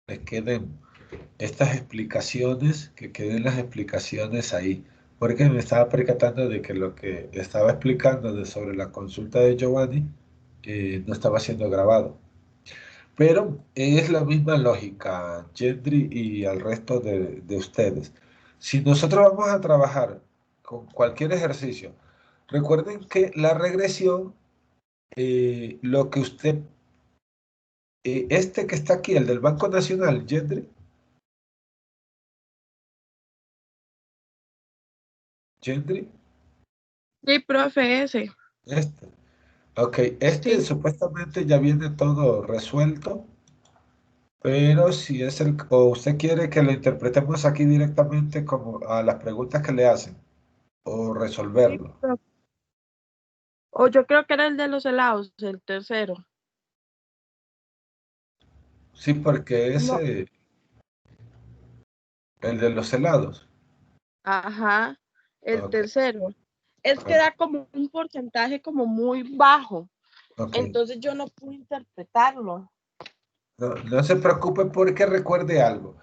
les queden estas explicaciones, que queden las explicaciones ahí. Porque me estaba percatando de que lo que estaba explicando sobre la consulta de Giovanni no estaba siendo grabado. Pero es la misma lógica, Gendry y al resto de ustedes. Si nosotros vamos a trabajar con cualquier ejercicio, recuerden que la regresión, lo que usted, este que está aquí, el del Banco Nacional, Gendry, Gendry, Sí, profe, ese. este. Ok, este Sí. supuestamente ya viene todo resuelto, pero si es el, o usted quiere que lo interpretemos aquí directamente como a las preguntas que le hacen, o Sí, resolverlo. profe. O yo creo que era el de los helados, el tercero. Sí, porque No, ese, el de los helados. ajá, el Ok, tercero. Es que ok, da como un porcentaje como muy bajo. ok. Entonces yo no pude interpretarlo. No, no se preocupe porque recuerde algo.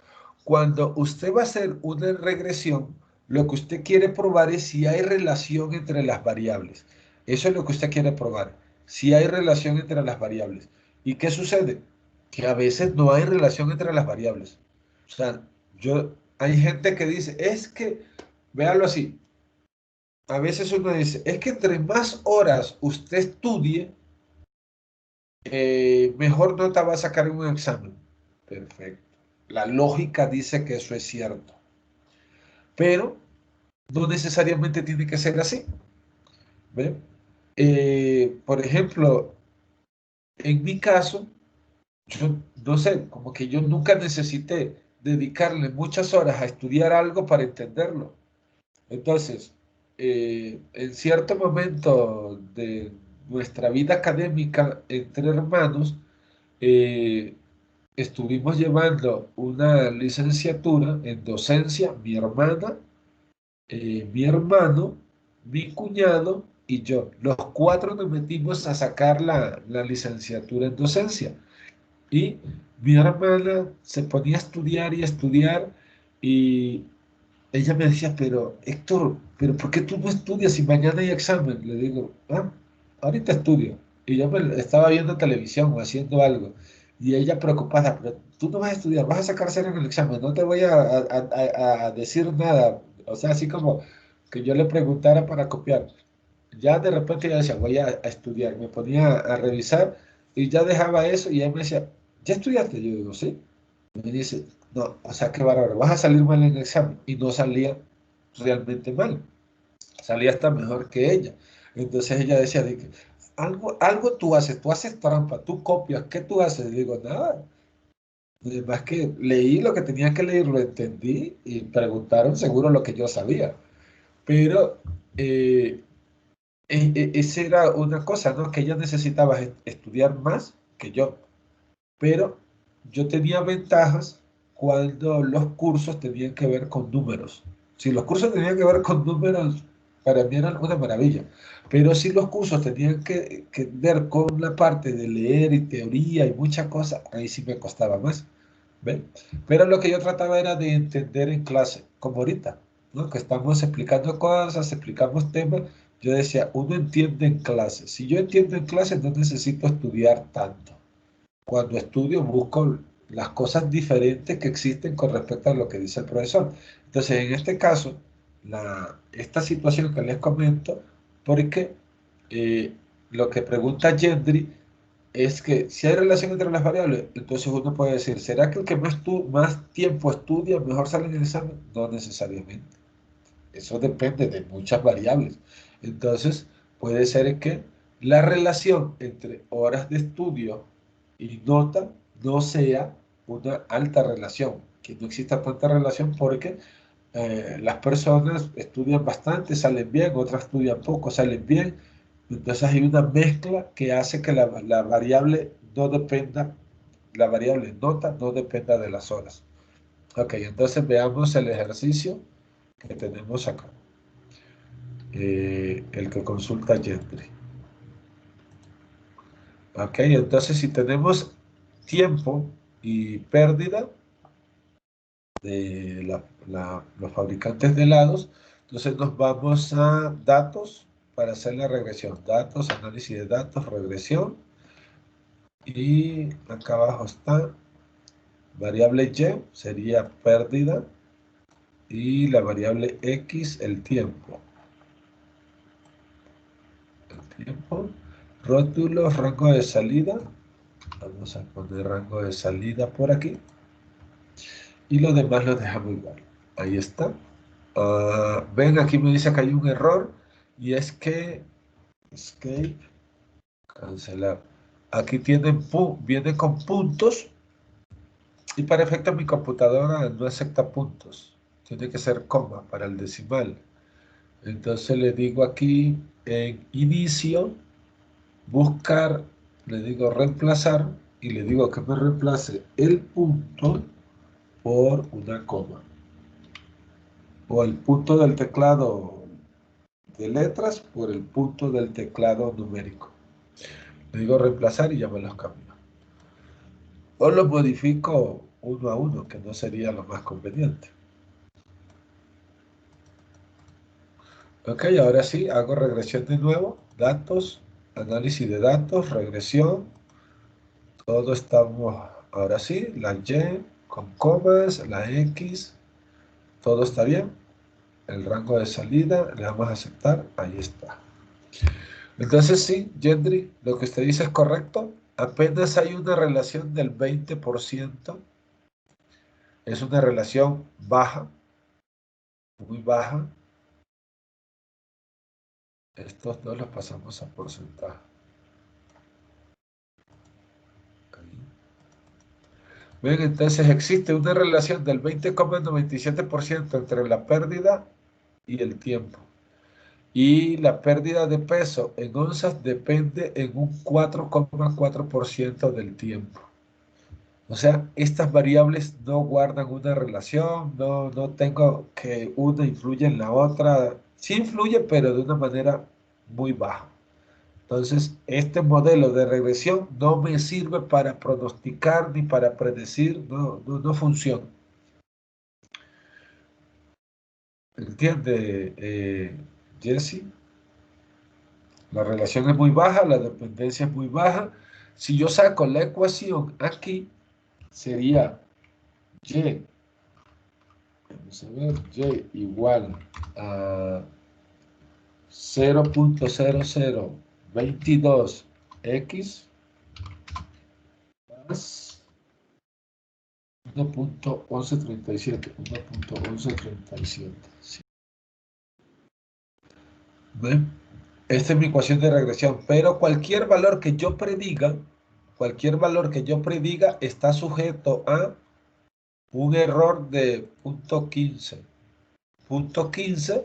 Cuando usted va a hacer una regresión, lo que usted quiere probar es si hay relación entre las variables. Eso es lo que usted quiere probar. Si hay relación entre las variables. ¿Y qué sucede? Que a veces no hay relación entre las variables. O sea, hay gente que dice, es que, véalo así, a veces uno dice, es que entre más horas usted estudie, mejor nota va a sacar en un examen. Perfecto. La lógica dice que eso es cierto, pero no necesariamente tiene que ser así. ¿Ve? Por ejemplo, en mi caso, yo no sé, como que yo nunca necesité dedicarle muchas horas a estudiar algo para entenderlo. Entonces, en cierto momento de nuestra vida académica entre hermanos, eh, estuvimos llevando una licenciatura en docencia, mi hermano, mi cuñado y yo. Los cuatro nos metimos a sacar la licenciatura en docencia. Y mi hermana se ponía a estudiar y a estudiar y ella me decía, pero Héctor, ¿pero por qué tú no estudias si mañana hay examen? Le digo, ah, ahorita estudio. Y yo me estaba viendo televisión o haciendo algo. Y ella preocupada, pero tú no vas a estudiar, vas a sacar cero en el examen, no te voy a decir nada. O sea, así como que yo le preguntara para copiar. Ya de repente ella decía, voy a estudiar. Me ponía a revisar y ya dejaba eso y ella me decía, ¿ya estudiaste? Yo digo, sí. Me dice, no, o sea, qué bárbaro, vas a salir mal en el examen. Y no salía realmente mal, salía hasta mejor que ella. Entonces ella decía, de que, algo tú haces trampa, tú copias, ¿qué tú haces? Y digo, nada, además que leí lo que tenía que leer, lo entendí y preguntaron seguro lo que yo sabía. Pero eh, esa era una cosa, ¿no? Que ella necesitaba estudiar más que yo. Pero yo tenía ventajas cuando los cursos tenían que ver con números. Si los cursos tenían que ver con números, para mí eran una maravilla. Pero si los cursos tenían que ver con la parte de leer y teoría y muchas cosas, ahí sí me costaba más. ¿Ven? Pero lo que yo trataba era de entender en clase, como ahorita, ¿no? Que estamos explicando cosas, explicamos temas. Yo decía, uno entiende en clase. Si yo entiendo en clase, no necesito estudiar tanto. Cuando estudio busco las cosas diferentes que existen con respecto a lo que dice el profesor. Entonces, en este caso, esta situación que les comento, porque eh, lo que pregunta Gendry es que si hay relación entre las variables, entonces uno puede decir, ¿será que el que más tiempo estudia mejor sale en el examen? No necesariamente. Eso depende de muchas variables. Entonces, puede ser que la relación entre horas de estudio y nota no sea una alta relación, que no exista tanta relación porque las personas estudian bastante, salen bien, otras estudian poco, salen bien. Entonces hay una mezcla que hace que la variable no dependa, la variable nota no dependa de las horas. Ok, entonces veamos el ejercicio que tenemos acá. El que consulta Gentry. Ok, entonces si tenemos tiempo, y pérdida de los fabricantes de helados. Entonces nos vamos a datos para hacer la regresión. Datos, análisis de datos, regresión. Y acá abajo está variable Y, sería pérdida. Y la variable X, el tiempo. El tiempo. Rótulos, rango de salida. Vamos a poner rango de salida por aquí. Y lo demás lo dejamos igual. Ahí está. Ven, aquí me dice que hay un error. Y es que escape, cancelar. Aquí viene con puntos. Y para efecto mi computadora no acepta puntos. Tiene que ser coma para el decimal. Entonces le digo aquí en inicio, buscar, le digo reemplazar y le digo que me reemplace el punto por una coma. O el punto del teclado de letras por el punto del teclado numérico. Le digo reemplazar y ya me los cambio. O los modifico uno a uno, que no sería lo más conveniente. Ok, ahora sí, hago regresión de nuevo. Datos, análisis de datos, regresión. Todo estamos, ahora sí, la Y con comas, la X, todo está bien. El rango de salida, le damos a aceptar, ahí está. Entonces sí, Gendry, lo que usted dice es correcto. Apenas hay una relación del 20%. Es una relación baja, muy baja. Estos dos los pasamos a porcentaje. Ahí. Bien, entonces existe una relación del 20,97% entre la pérdida y el tiempo. Y la pérdida de peso en onzas depende en un 4,4% del tiempo. O sea, estas variables no guardan una relación, no tengo que una influye en la otra. Sí influye, pero de una manera muy baja. Entonces, este modelo de regresión no me sirve para pronosticar ni para predecir, no funciona. ¿Entiende, Jesse? La relación es muy baja, la dependencia es muy baja. Si yo saco la ecuación aquí, sería Y, vamos a ver, Y igual a 0,0022x más 1,1137. 1,1137. Sí. ¿Ven? Esta es mi ecuación de regresión, pero cualquier valor que yo prediga está sujeto a un error de 0,15. 0,15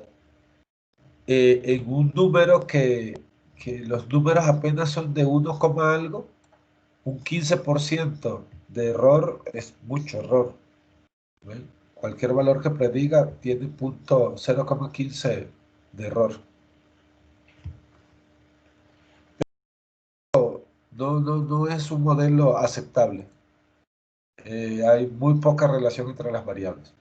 en un número que los números apenas son de 1, algo, un 15% de error es mucho error. ¿Ven? Cualquier valor que prediga tiene 0,15 de error. No es un modelo aceptable. Hay muy poca relación entre las variables.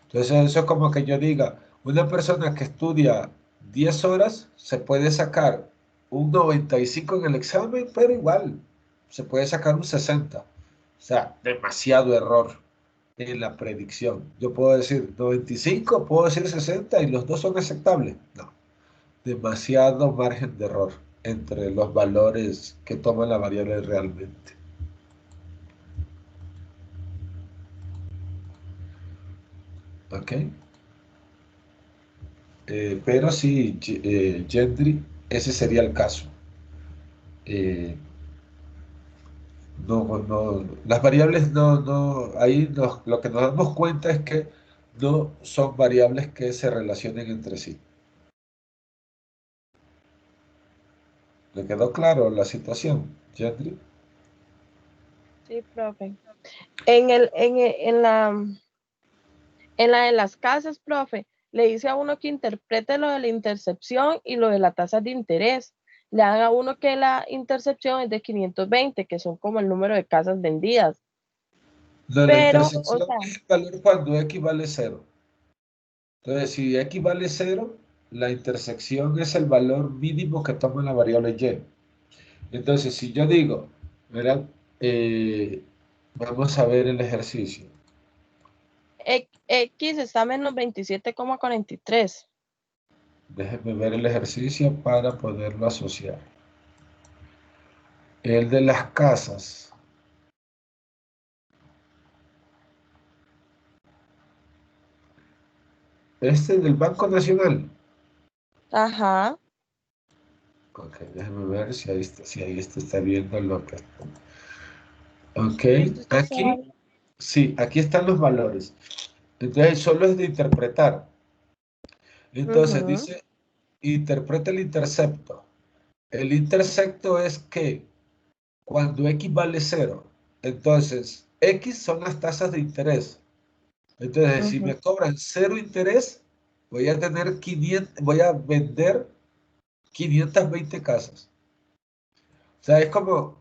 Entonces eso es como que yo diga, una persona que estudia 10 horas se puede sacar un 95 en el examen, pero igual se puede sacar un 60. O sea, demasiado error en la predicción. Yo puedo decir 95, puedo decir 60 y los dos son aceptables. No, demasiado margen de error entre los valores que toma la variable realmente. ¿Ok? Pero sí, Gendry, ese sería el caso. Eh, las variables ahí lo que nos damos cuenta es que no son variables que se relacionen entre sí. ¿Le quedó claro la situación, Gendry? Sí, profe. En la de las casas, profe, le dice a uno que interprete lo de la intercepción y lo de la tasa de interés. Le dan a uno que la intercepción es de 520, que son como el número de casas vendidas. No, la Pero, o intersección sea, es el valor cuando x vale cero. Entonces, si x vale cero, la intersección es el valor mínimo que toma la variable y. Entonces, si yo digo, ¿verdad? Vamos a ver el ejercicio. X está menos 27,43. Déjenme ver el ejercicio para poderlo asociar. El de las casas. Este del Banco Nacional. Ajá. Ok, déjenme ver si ahí está viendo lo que está. Ok, Sí, usted estaba aquí, bien. sí, aquí están los valores. Entonces, solo es de interpretar. Entonces, Ujú, dice, interpreta el intercepto. El intercepto es que cuando x vale cero, entonces, x son las tasas de interés. Entonces, si ujú, me cobran cero interés, voy a tener 500, voy a vender 520 casas. O sea, es como,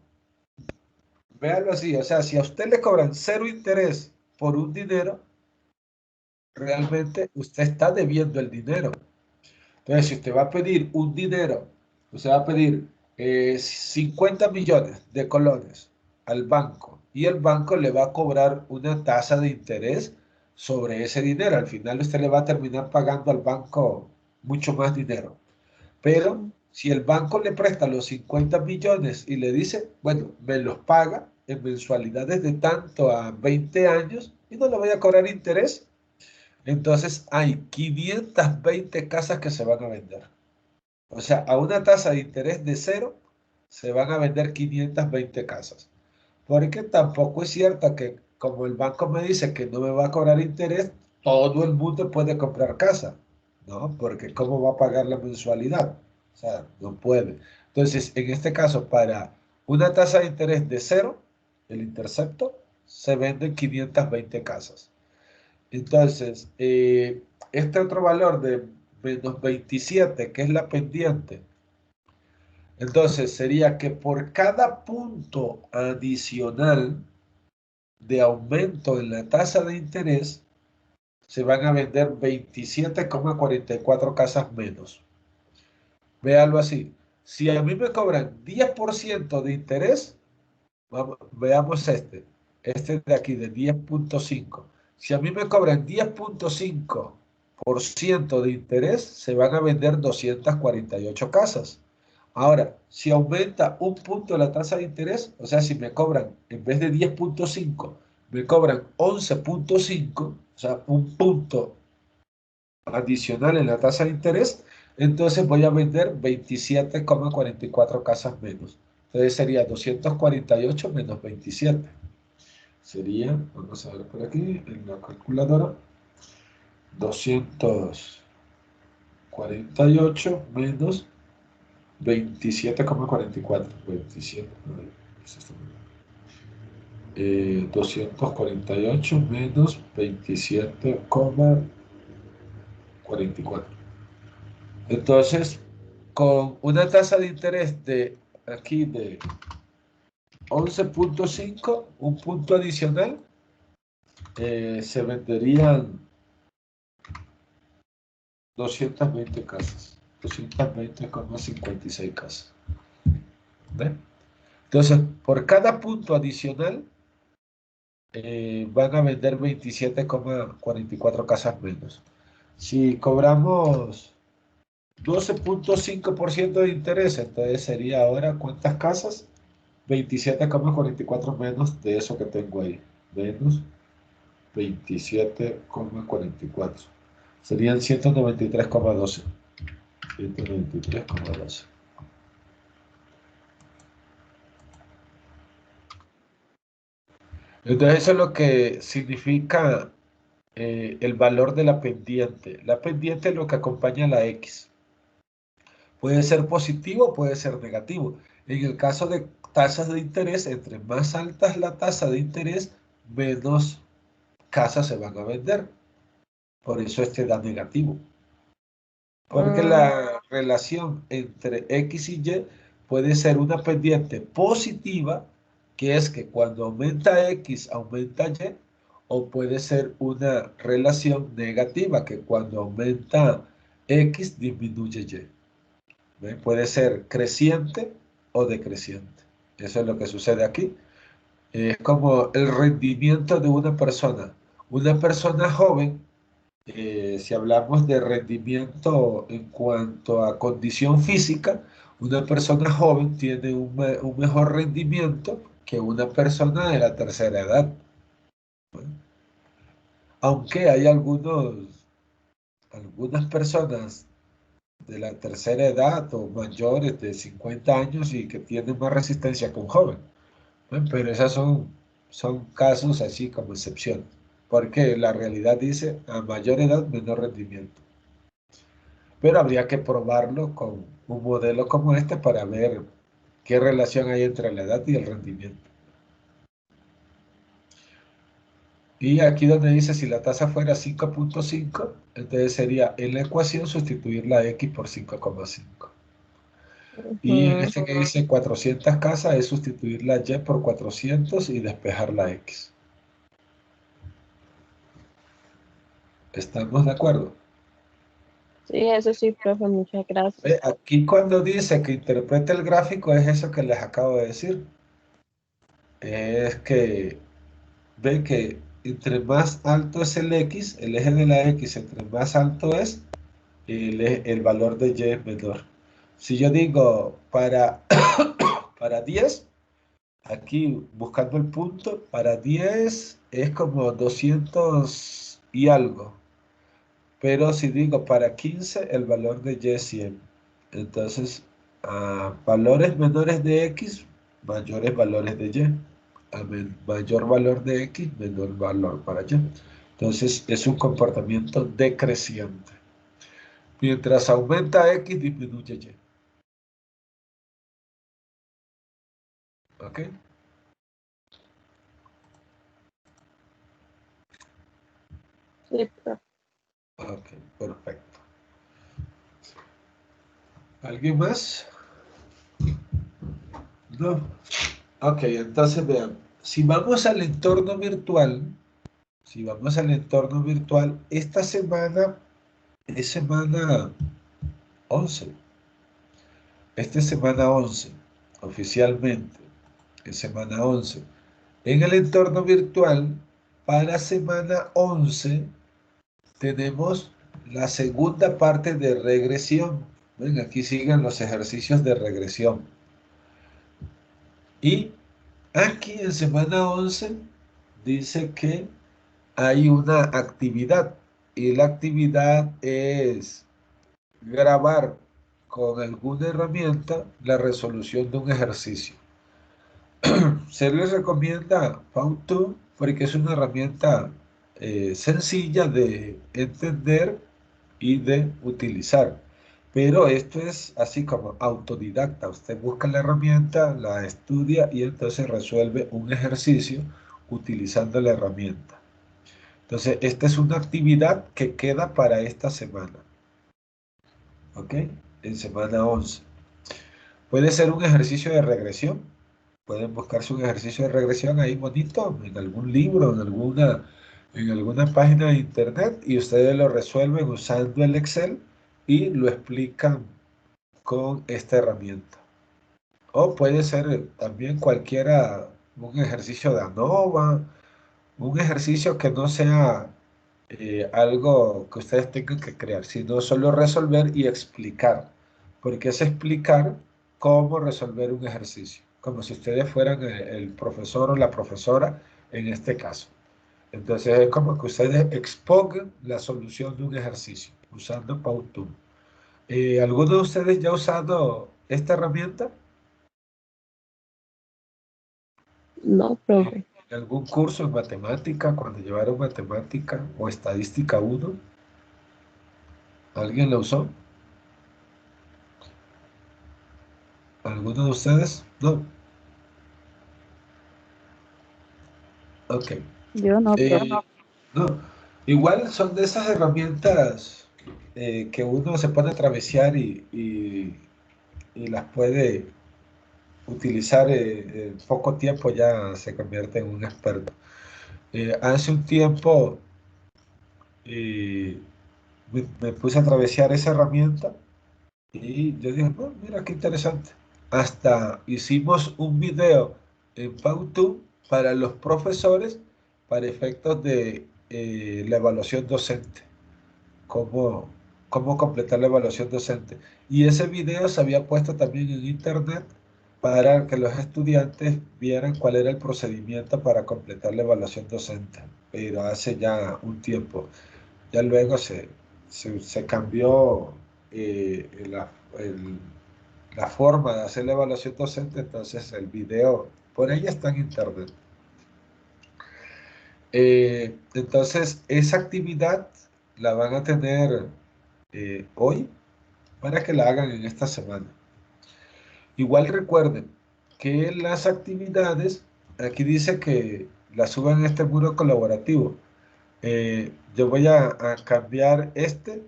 véanlo así, o sea, si a usted le cobran cero interés por un dinero, realmente usted está debiendo el dinero. Entonces, si usted va a pedir un dinero, usted va a pedir 50 millones de colones al banco y el banco le va a cobrar una tasa de interés sobre ese dinero. Al final usted le va a terminar pagando al banco mucho más dinero. Pero sí. si el banco le presta los 50 millones y le dice, bueno, me los paga en mensualidades de tanto a 20 años y no le voy a cobrar interés, entonces hay 520 casas que se van a vender. O sea, a una tasa de interés de cero se van a vender 520 casas. Porque tampoco es cierto que como el banco me dice que no me va a cobrar interés, todo el mundo puede comprar casa, ¿no? Porque ¿cómo va a pagar la mensualidad? O sea, no puede. Entonces, en este caso, para una tasa de interés de cero, el intercepto, se venden 520 casas. Entonces, este otro valor de menos 27, que es la pendiente, entonces sería que por cada punto adicional de aumento en la tasa de interés, se van a vender 27,44 casas menos. Véalo así. Si a mí me cobran 10% de interés, veamos este de aquí, de 10,5. Si a mí me cobran 10,5% de interés, se van a vender 248 casas. Ahora, si aumenta un punto la tasa de interés, o sea, si me cobran, en vez de 10,5, me cobran 11,5, o sea, un punto adicional en la tasa de interés, entonces voy a vender 27,44 casas menos. Entonces sería 248 menos 27. Sería, vamos a ver por aquí, en la calculadora, 248 menos 27,44. 27, 248 menos 27,44. Entonces, con una tasa de interés de aquí de 11,5, un punto adicional, se venderían 220 casas, 220,56 casas. ¿Ve? Entonces, por cada punto adicional, van a vender 27,44 casas menos. Si cobramos 12,5% de interés, entonces sería ahora, ¿cuántas casas? 27,44 menos de eso que tengo ahí. Menos 27,44. Serían 193,12. 193,12. Entonces eso es lo que significa el valor de la pendiente. La pendiente es lo que acompaña a la X. Puede ser positivo, puede ser negativo. En el caso de tasas de interés, entre más alta es la tasa de interés, menos casas se van a vender. Por eso este da negativo. Porque Mm, la relación entre X y Y puede ser una pendiente positiva, que es que cuando aumenta X, aumenta Y, o puede ser una relación negativa, que cuando aumenta X, disminuye Y. ¿Ve? Puede ser creciente o decreciente. Eso es lo que sucede aquí. Es como el rendimiento de una persona. Una persona joven, si hablamos de rendimiento en cuanto a condición física, una persona joven tiene un mejor rendimiento que una persona de la tercera edad. Aunque hay algunas personas de la tercera edad o mayores de 50 años y que tienen más resistencia que un joven. Pero esas son casos así como excepciones, porque la realidad dice a mayor edad, menor rendimiento. Pero habría que probarlo con un modelo como este para ver qué relación hay entre la edad y el rendimiento. Y aquí donde dice si la tasa fuera 5.5, entonces sería en la ecuación sustituir la X por 5,5. Y en este que dice 400 casas es sustituir la Y por 400 y despejar la X. ¿Estamos de acuerdo? Sí, eso sí, profe, muchas gracias. Aquí cuando dice que interprete el gráfico es eso que les acabo de decir. Es que ve que entre más alto es el X, el eje de la X, entre más alto es, el valor de Y es menor. Si yo digo para 10, aquí buscando el punto, para 10 es como 200 y algo. Pero si digo para 15, el valor de Y es 100. Entonces, a valores menores de X, mayores valores de Y. A mayor valor de X, menor valor para Y. Entonces, es un comportamiento decreciente. Mientras aumenta X, disminuye Y. ¿Ok? Sí, profe. Ok, perfecto. ¿Alguien más? No. Ok, entonces vean. Si vamos al entorno virtual, esta semana es semana 11. Esta es semana 11, oficialmente. Es semana 11. En el entorno virtual, para semana 11, tenemos la segunda parte de regresión. Ven, aquí siguen los ejercicios de regresión. Y aquí en semana 11 dice que hay una actividad. Y la actividad es grabar con alguna herramienta la resolución de un ejercicio. Se les recomienda Powtoon porque es una herramienta sencilla de entender y de utilizar. Pero esto es así como autodidacta. Usted busca la herramienta, la estudia y entonces resuelve un ejercicio utilizando la herramienta. Entonces, esta es una actividad que queda para esta semana. ¿Ok? En semana 11. Puede ser un ejercicio de regresión. Pueden buscarse un ejercicio de regresión ahí bonito, en algún libro, en alguna página de internet, y ustedes lo resuelven usando el Excel y lo explican con esta herramienta. O puede ser también cualquiera, un ejercicio de ANOVA, un ejercicio que no sea algo que ustedes tengan que crear, sino solo resolver y explicar, porque es explicar cómo resolver un ejercicio, como si ustedes fueran el profesor o la profesora en este caso. Entonces es como que ustedes expongan la solución de un ejercicio usando Powtoon. ¿Alguno de ustedes ya ha usado esta herramienta? No, profe. ¿En algún curso en matemática, cuando llevaron matemática o estadística 1? ¿Alguien la usó? ¿Alguno de ustedes? No. Ok. Yo no, Eh, profe. no. Igual son de esas herramientas que uno se pone a travesear y las puede utilizar en poco tiempo ya se convierte en un experto. Hace un tiempo me puse a atravesar esa herramienta y yo dije, "Oh, mira qué interesante". Hasta hicimos un video en PauTube para los profesores para efectos de la evaluación docente, cómo, cómo completar la evaluación docente. Y ese video se había puesto también en internet para que los estudiantes vieran cuál era el procedimiento para completar la evaluación docente, pero hace ya un tiempo. Ya luego se cambió el- la forma de hacer la evaluación docente, entonces el video por ahí está en internet. Entonces, esa actividad la van a tener hoy para que la hagan en esta semana. Igual recuerden que las actividades, aquí dice que las suban en este muro colaborativo. Yo voy a cambiar este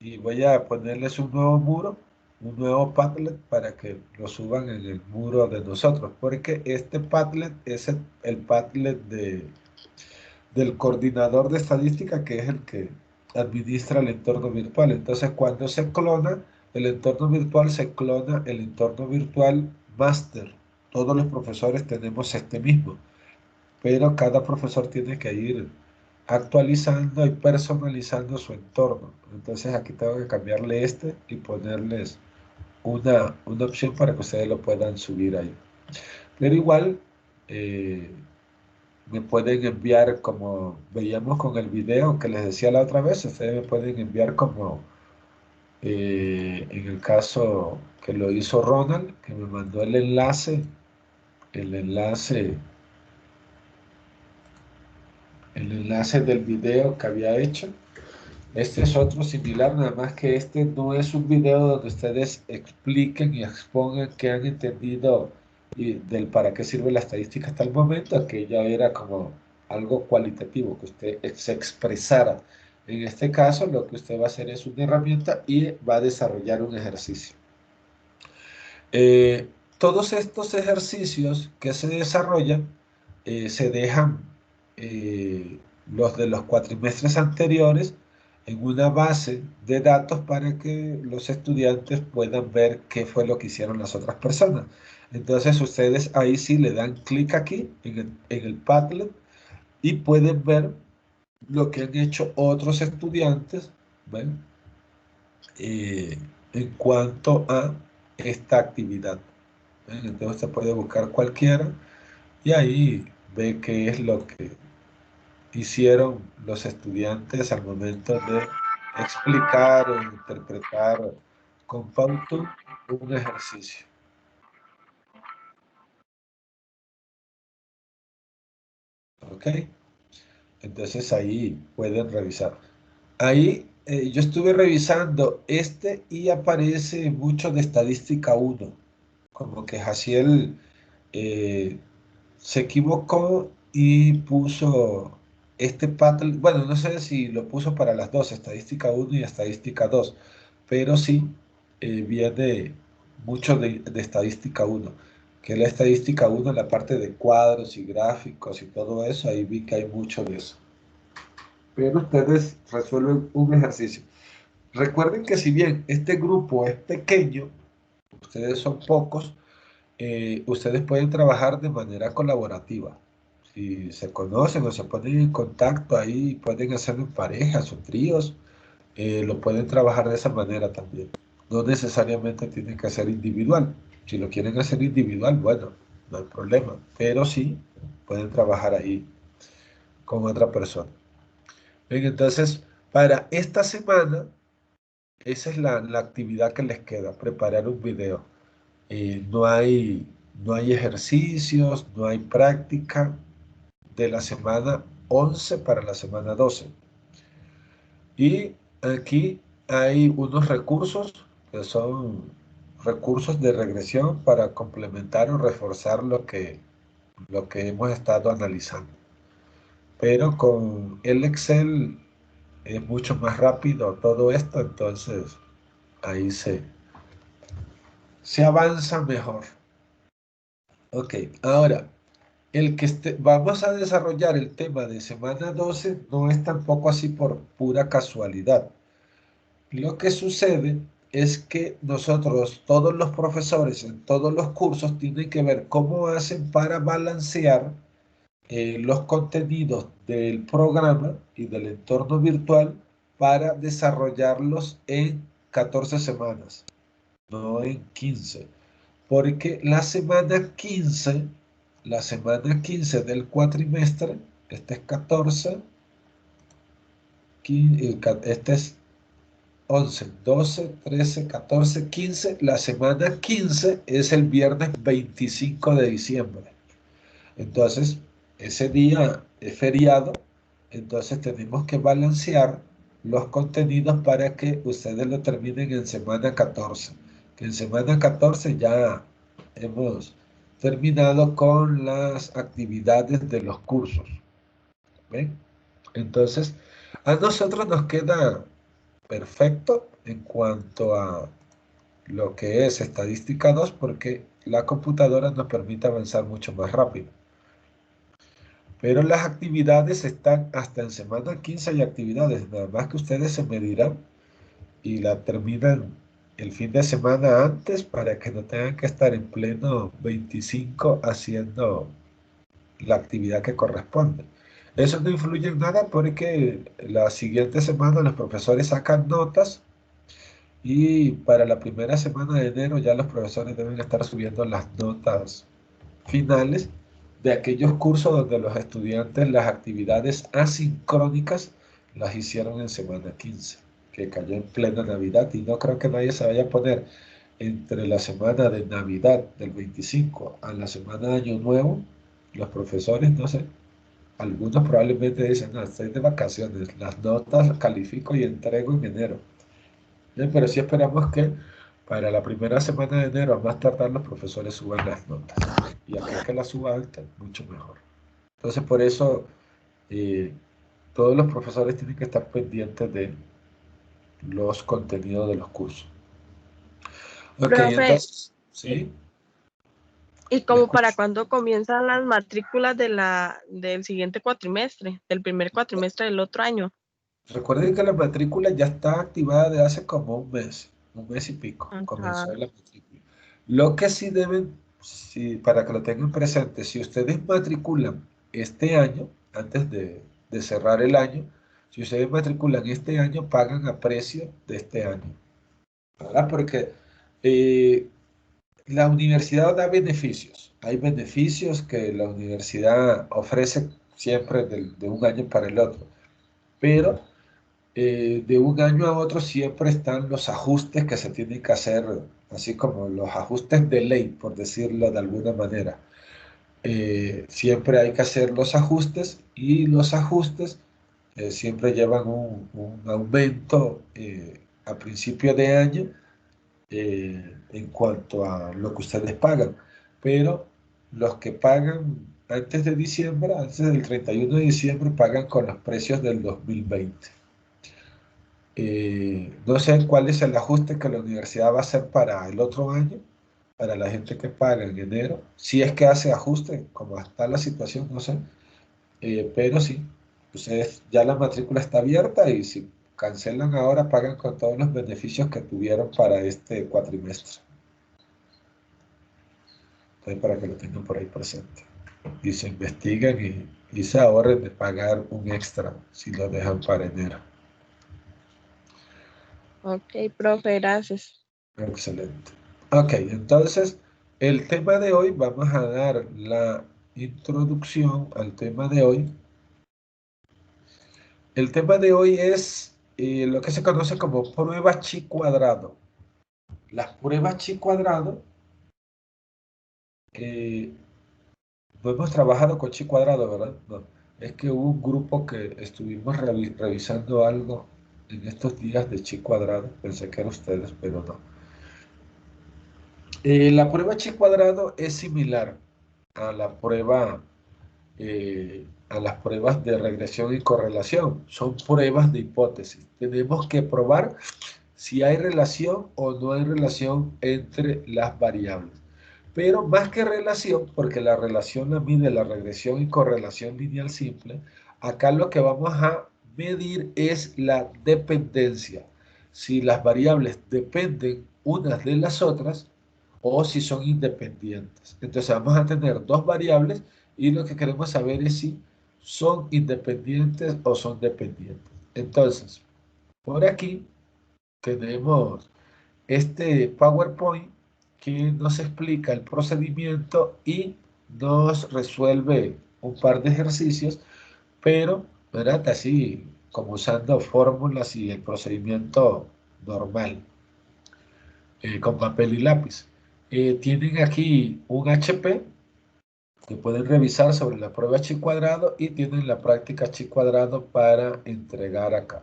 y voy a ponerles un nuevo muro, un nuevo Padlet para que lo suban en el muro de nosotros, porque este Padlet es el Padlet del coordinador de estadística, que es el que administra el entorno virtual. Entonces, cuando se clona el entorno virtual, se clona el entorno virtual master. Todos los profesores tenemos este mismo, pero cada profesor tiene que ir actualizando y personalizando su entorno. Entonces aquí tengo que cambiarle este y ponerles una opción para que ustedes lo puedan subir ahí. Pero igual eh, me pueden enviar, como veíamos con el video que les decía la otra vez, ustedes me pueden enviar como en el caso que lo hizo Ronald, que me mandó el enlace, el enlace del video que había hecho. Este es otro similar, nada más que este no es un video donde ustedes expliquen y expongan qué han entendido y del para qué sirve la estadística hasta el momento, que ya era como algo cualitativo, que usted se expresara. En este caso, lo que usted va a hacer es una herramienta y va a desarrollar un ejercicio. Todos estos ejercicios que se desarrollan se dejan los de los cuatrimestres anteriores en una base de datos para que los estudiantes puedan ver qué fue lo que hicieron las otras personas. Entonces ustedes ahí sí le dan clic aquí en el Padlet y pueden ver lo que han hecho otros estudiantes, ¿ven? En cuanto a esta actividad. ¿Ven? Entonces se puede buscar cualquiera y ahí ve qué es lo que hicieron los estudiantes al momento de explicar o interpretar con pauta un ejercicio. ¿Ok? Entonces ahí pueden revisar. Ahí yo estuve revisando este y aparece mucho de estadística 1, como que Jaciel eh, se equivocó y puso este patrón, bueno, no sé si lo puso para las dos, estadística 1 y estadística 2, pero sí viene mucho de estadística 1, que es la estadística 1, la parte de cuadros y gráficos y todo eso, ahí vi que hay mucho de eso. Pero ustedes resuelven un ejercicio. Recuerden que si bien este grupo es pequeño, ustedes son pocos, ustedes pueden trabajar de manera colaborativa. Si se conocen o se ponen en contacto ahí, pueden hacerlo en parejas o tríos, lo pueden trabajar de esa manera también. No necesariamente tiene que ser individual. Si lo quieren hacer individual, bueno, no hay problema. Pero sí, pueden trabajar ahí con otra persona. Bien, entonces, para esta semana, esa es la actividad que les queda, preparar un video. No hay ejercicios, no hay práctica de la semana 11 para la semana 12. Y aquí hay unos recursos que son recursos de regresión para complementar o reforzar lo que hemos estado analizando. Pero con el Excel es mucho más rápido todo esto, entonces ahí se avanza mejor. Ok, ahora, vamos a desarrollar el tema de semana 12 no es tampoco así por pura casualidad. Lo que sucede es que nosotros, todos los profesores en todos los cursos, tienen que ver cómo hacen para balancear los contenidos del programa y del entorno virtual para desarrollarlos en 14 semanas, no en 15. Porque la semana 15 del cuatrimestre, este es 14, este es 11, 12, 13, 14, 15. La semana 15 es el viernes 25 de diciembre. Entonces, ese día es feriado, entonces tenemos que balancear los contenidos para que ustedes lo terminen en semana 14. Que en semana 14 ya hemos terminado con las actividades de los cursos. ¿Ven? Entonces, a nosotros nos queda perfecto en cuanto a lo que es estadística 2 porque la computadora nos permite avanzar mucho más rápido. Pero las actividades están hasta en semana 15 hay actividades, nada más que ustedes se medirán y la terminan el fin de semana antes para que no tengan que estar en pleno 25 haciendo la actividad que corresponde. Eso no influye en nada porque la siguiente semana los profesores sacan notas y para la primera semana de enero ya los profesores deben estar subiendo las notas finales de aquellos cursos donde los estudiantes las actividades asincrónicas las hicieron en semana 15, que cayó en plena Navidad y no creo que nadie se vaya a poner entre la semana de Navidad del 25 a la semana de Año Nuevo, los profesores, no sé, algunos probablemente dicen, no, estoy de vacaciones, las notas califico y entrego en enero. Pero sí esperamos que para la primera semana de enero, a más tardar, los profesores suban las notas. Y aquel que las suba antes, mucho mejor. Entonces, por eso, eh, todos los profesores tienen que estar pendientes de los contenidos de los cursos. Ok, Profe, entonces, ¿sí? ¿y ¿Me como para escucho? cuándo comienzan las matrículas del siguiente cuatrimestre, del primer cuatrimestre del otro año? Recuerden que la matrícula ya está activada de hace como un mes y pico, Ajá. comenzó la matrícula. Lo que sí deben, para que lo tengan presente, si ustedes matriculan este año, antes de cerrar el año, si ustedes matriculan este año, pagan a precio de este año, ¿verdad? Porque eh, la universidad da beneficios. Hay beneficios que la universidad ofrece siempre de un año para el otro, pero de un año a otro siempre están los ajustes que se tienen que hacer, así como los ajustes de ley, por decirlo de alguna manera. Siempre hay que hacer los ajustes y los ajustes siempre llevan un aumento a principio de año en cuanto a lo que ustedes pagan. Pero los que pagan antes de diciembre, antes del 31 de diciembre, pagan con los precios del 2020. No sé cuál es el ajuste que la universidad va a hacer para el otro año, para la gente que paga en enero. Si es que hace ajuste, como está la situación, no sé. Pero sí, ustedes ya la matrícula está abierta y si cancelan ahora, pagan con todos los beneficios que tuvieron para este cuatrimestre. Entonces, para que lo tengan por ahí presente. Y se investiguen y se ahorren de pagar un extra si lo dejan para enero. Ok, profe, gracias. Excelente. Ok, entonces el tema de hoy, vamos a dar la introducción al tema de hoy. El tema de hoy es lo que se conoce como prueba chi cuadrado. Las pruebas chi cuadrado, eh, no hemos trabajado con chi cuadrado, ¿verdad? No. Es que hubo un grupo que estuvimos revisando algo en estos días de chi cuadrado. Pensé que eran ustedes, pero no. La prueba chi cuadrado es similar a la prueba a las pruebas de regresión y correlación. Son pruebas de hipótesis. Tenemos que probar si hay relación o no hay relación entre las variables. Pero más que relación, porque la relación la mide la regresión y correlación lineal simple, acá lo que vamos a medir es la dependencia. Si las variables dependen unas de las otras o si son independientes. Entonces vamos a tener dos variables y lo que queremos saber es si son independientes o son dependientes. Entonces, por aquí tenemos este PowerPoint que nos explica el procedimiento y nos resuelve un par de ejercicios, pero, ¿verdad? Así como usando fórmulas y el procedimiento normal, con papel y lápiz. Tienen aquí un HP que pueden revisar sobre la prueba chi cuadrado y tienen la práctica chi cuadrado para entregar acá.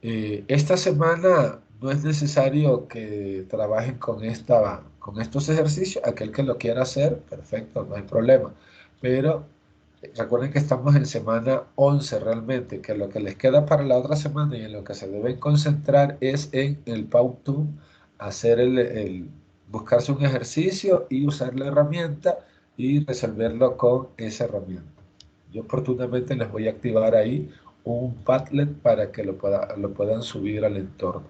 Esta semana no es necesario que trabajen con estos ejercicios. Aquel que lo quiera hacer, perfecto, no hay problema. Pero recuerden que estamos en semana 11 realmente, que lo que les queda para la otra semana y en lo que se deben concentrar es en el PowTool, hacer buscarse un ejercicio y usar la herramienta y resolverlo con esa herramienta. Yo oportunamente les voy a activar ahí un Padlet para que lo puedan subir al entorno.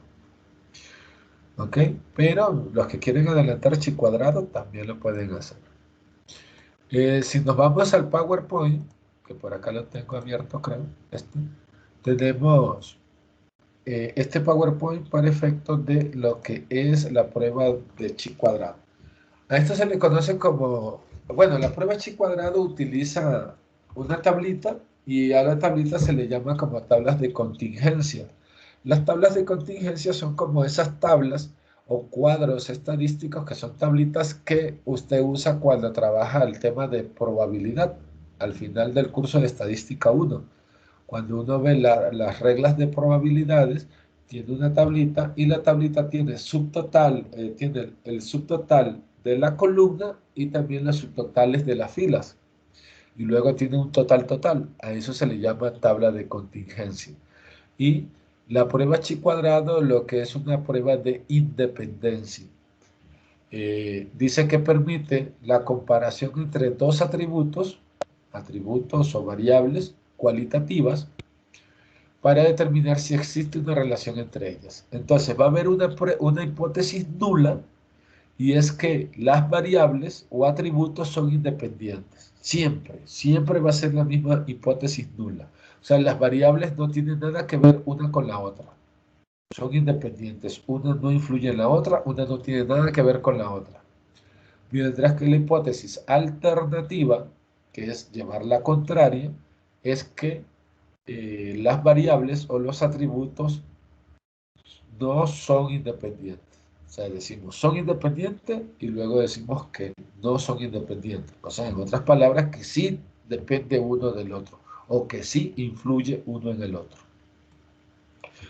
¿Ok? Pero los que quieren adelantar chi cuadrado también lo pueden hacer. Si nos vamos al PowerPoint, que por acá lo tengo abierto, creo, tenemos este PowerPoint para efectos de lo que es la prueba de chi cuadrado. A esto se le conoce como, bueno, la prueba chi cuadrado utiliza una tablita y a la tablita se le llama como tablas de contingencia. Las tablas de contingencia son como esas tablas o cuadros estadísticos que son tablitas que usted usa cuando trabaja el tema de probabilidad al final del curso de estadística 1. Cuando uno ve las reglas de probabilidades, tiene una tablita y la tablita tiene subtotal, tiene el subtotal de la columna y también los subtotales de las filas. Y luego tiene un total total. A eso se le llama tabla de contingencia. Y la prueba chi cuadrado, lo que es una prueba de independencia. Dice que permite la comparación entre dos atributos o variables cualitativas, para determinar si existe una relación entre ellas. Entonces va a haber una hipótesis nula y es que las variables o atributos son independientes. Siempre, siempre va a ser la misma hipótesis nula. O sea, las variables no tienen nada que ver una con la otra. Son independientes. Una no influye en la otra, una no tiene nada que ver con la otra. Mientras que la hipótesis alternativa, que es llevar la contraria, es que las variables o los atributos no son independientes. O sea, decimos son independientes y luego decimos que no son independientes. O sea, en otras palabras, que sí depende uno del otro o que sí influye uno en el otro.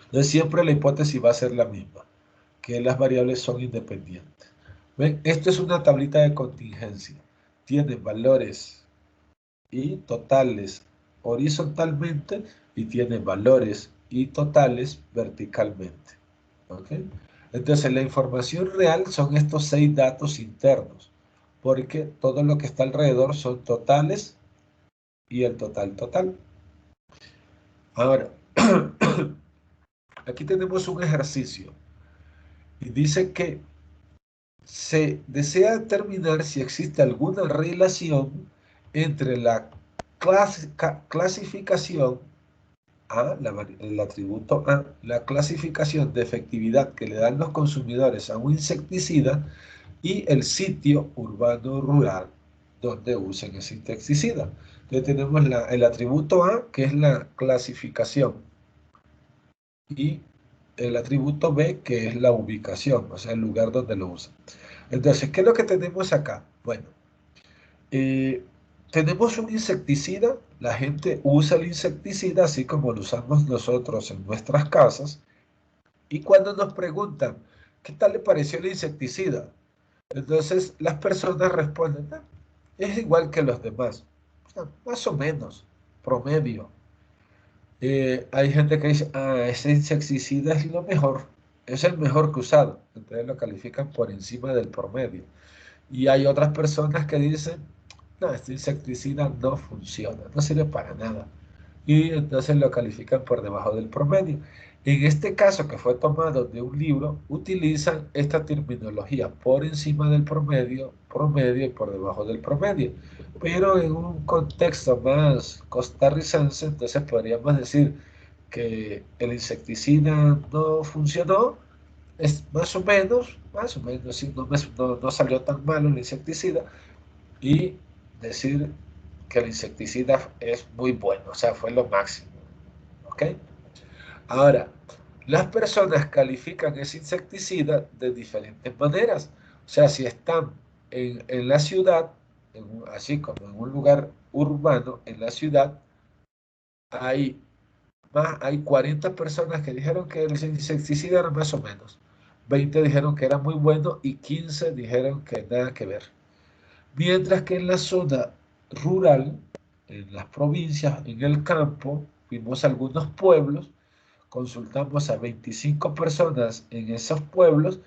Entonces siempre la hipótesis va a ser la misma, que las variables son independientes. ¿Ven? Esto es una tablita de contingencia. Tiene valores y totales horizontalmente y tiene valores y totales verticalmente. ¿Ok? Entonces la información real son estos 6 datos internos, porque todo lo que está alrededor son totales y el total total. Ahora, aquí tenemos un ejercicio y dice que se desea determinar si existe alguna relación entre la clasificación A, el atributo A, la clasificación de efectividad que le dan los consumidores a un insecticida y el sitio urbano rural donde usen ese insecticida. Entonces tenemos el atributo A, que es la clasificación, y el atributo B, que es la ubicación, o sea, el lugar donde lo usan. Entonces, ¿qué es lo que tenemos acá? Bueno, eh, tenemos un insecticida, la gente usa el insecticida así como lo usamos nosotros en nuestras casas, y cuando nos preguntan, ¿qué tal le pareció el insecticida? Entonces las personas responden, "Ah, es igual que los demás, más o menos, promedio". Hay gente que dice, ese insecticida es el mejor que usado, entonces lo califican por encima del promedio. Y hay otras personas que dicen, no, este insecticida no funciona, no sirve para nada. Y entonces lo califican por debajo del promedio. En este caso, que fue tomado de un libro, utilizan esta terminología por encima del promedio, promedio y por debajo del promedio. Pero en un contexto más costarricense, entonces podríamos decir que el insecticida no funcionó, es más o menos, sí, no salió tan malo el insecticida, y decir que el insecticida es muy bueno, o sea, fue lo máximo, ¿ok? Ahora, las personas califican ese insecticida de diferentes maneras. O sea, si están en la ciudad, así como en un lugar urbano, en la ciudad, hay, hay 40 personas que dijeron que el insecticida era más o menos. 20 dijeron que era muy bueno y 15 dijeron que nada que ver. Mientras que en la zona rural, en las provincias, en el campo, vimos algunos pueblos, consultamos a 25 personas en esos pueblos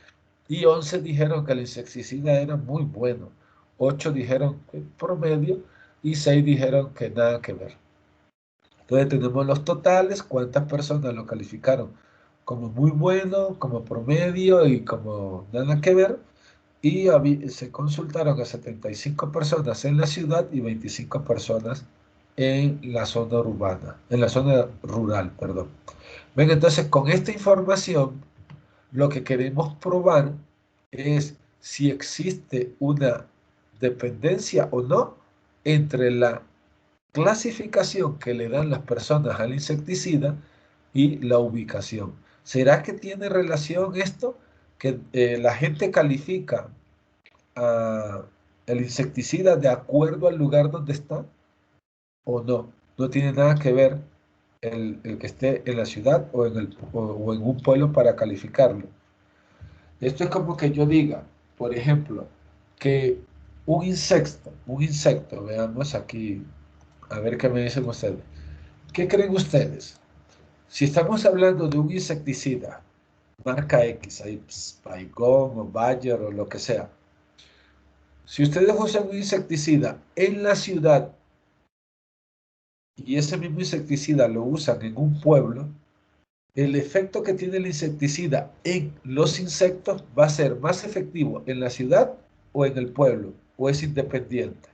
y 11 dijeron que el insecticida era muy bueno, 8 dijeron que promedio y 6 dijeron que nada que ver. Entonces tenemos los totales, cuántas personas lo calificaron como muy bueno, como promedio y como nada que ver. Y se consultaron a 75 personas en la ciudad y 25 personas en la zona urbana, en la zona rural, perdón. Ven, entonces con esta información lo que queremos probar es si existe una dependencia o no entre la clasificación que le dan las personas al insecticida y la ubicación. ¿Será que tiene relación esto? Que la gente califica el insecticida de acuerdo al lugar donde está o no. No tiene nada que ver el que esté en la ciudad o en un pueblo para calificarlo. Esto es como que yo diga, por ejemplo, que un insecto, veamos aquí, a ver qué me dicen ustedes. ¿Qué creen ustedes? Si estamos hablando de un insecticida, marca X, ahí, Baygon o Bayer o lo que sea, si ustedes usan un insecticida en la ciudad y ese mismo insecticida lo usan en un pueblo, el efecto que tiene el insecticida en los insectos va a ser más efectivo en la ciudad o en el pueblo, o es independiente.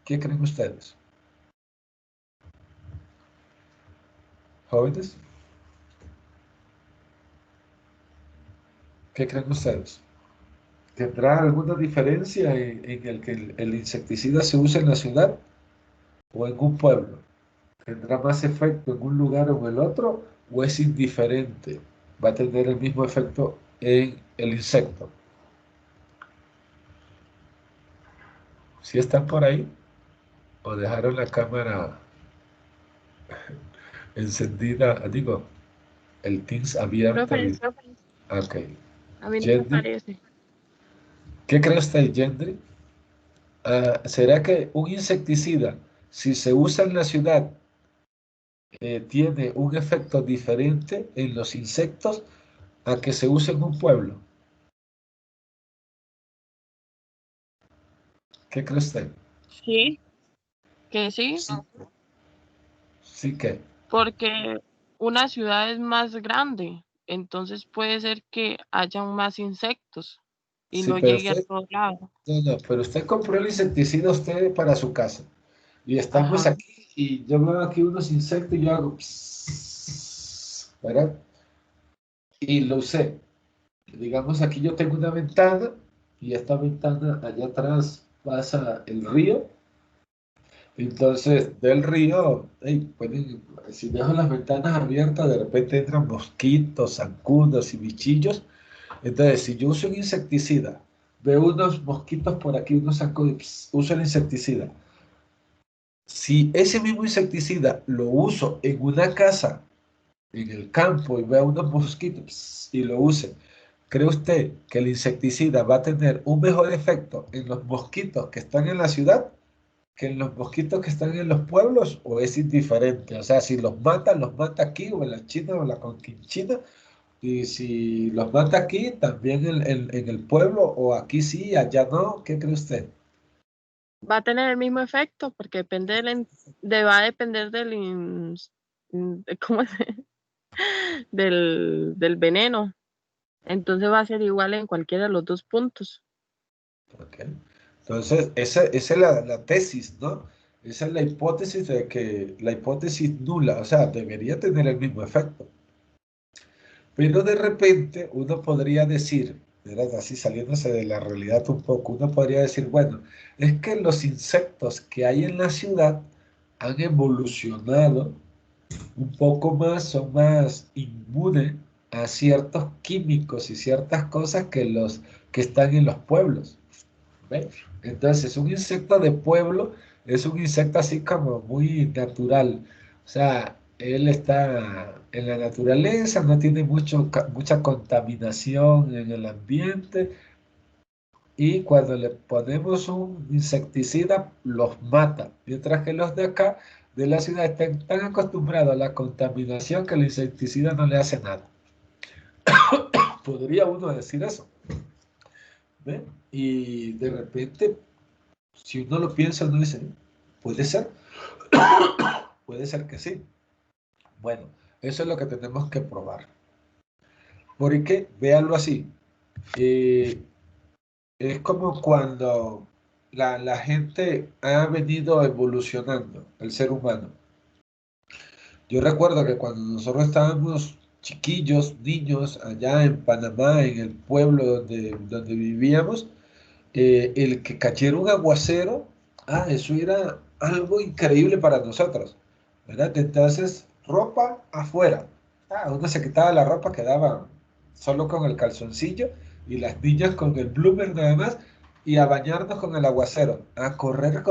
¿Qué creen ustedes? Jóvenes, ¿qué creen ustedes? ¿Tendrá alguna diferencia en el que el insecticida se usa en la ciudad o en un pueblo? ¿Tendrá más efecto en un lugar o en el otro? ¿O es indiferente? Va a tener el mismo efecto en el insecto. ¿Si están por ahí? ¿O dejaron la cámara encendida? Digo, el Teams abierto. Profe, Ok. a mí no me Gendry, parece. ¿qué cree usted, Gendry? ¿Será que un insecticida, si se usa en la ciudad, tiene un efecto diferente en los insectos a que se use en un pueblo? ¿Qué cree usted? Sí, que sí, Sí, sí que. porque una ciudad es más grande, entonces puede ser que hayan más insectos y Sí, no pero llegue a usted, todos lados. no, no, pero usted compró el insecticida usted para su casa. Y estamos Ajá. aquí y yo veo aquí unos insectos y yo hago psss, ¿verdad? Y lo usé. Digamos, aquí yo tengo una ventana y esta ventana allá atrás pasa el río. Entonces, del río, hey, si dejo las ventanas abiertas, de repente entran mosquitos, zancudos y bichillos. Entonces, si yo uso un insecticida, veo unos mosquitos por aquí, unos zancudos, uso el insecticida. Si ese mismo insecticida lo uso en una casa, en el campo, y veo unos mosquitos y lo use, ¿cree usted que el insecticida va a tener un mejor efecto en los mosquitos que están en la ciudad que en los mosquitos que están en los pueblos o es indiferente? O sea, si los mata aquí o en la China o en la Conquinchina Y si los mata aquí, también en el pueblo, o aquí sí, allá no, ¿qué cree usted? Va a tener el mismo efecto porque va a depender ¿cómo del veneno. Entonces va a ser igual en cualquiera de los dos puntos. Ok. Entonces, esa es la tesis, ¿no? Esa es la hipótesis de que la hipótesis nula, o sea, debería tener el mismo efecto. Pero de repente uno podría decir, ¿verdad? Así saliéndose de la realidad un poco, uno podría decir, bueno, es que los insectos que hay en la ciudad han evolucionado un poco más, son más inmunes a ciertos químicos y ciertas cosas que los que están en los pueblos. ¿Ve? Entonces, un insecto de pueblo es un insecto así como muy natural. O sea, él está en la naturaleza, no tiene mucha contaminación en el ambiente y cuando le ponemos un insecticida, los mata. Mientras que los de acá, de la ciudad, están tan acostumbrados a la contaminación que el insecticida no le hace nada. Podría uno decir eso. ¿Ve? Y de repente si uno lo piensa, uno dice, puede ser, puede ser que sí. Bueno, eso es lo que tenemos que probar. Porque, véanlo así, eh, es como cuando la gente ha venido evolucionando, el ser humano. Yo recuerdo que cuando nosotros estábamos chiquillos, niños, allá en Panamá, en el pueblo donde vivíamos, el que cayera un aguacero, eso era algo increíble para nosotros, ¿verdad? Entonces, ropa afuera. Uno se quitaba la ropa, quedaba solo con el calzoncillo y las niñas con el bloomer nada más y a bañarnos con el aguacero, a correr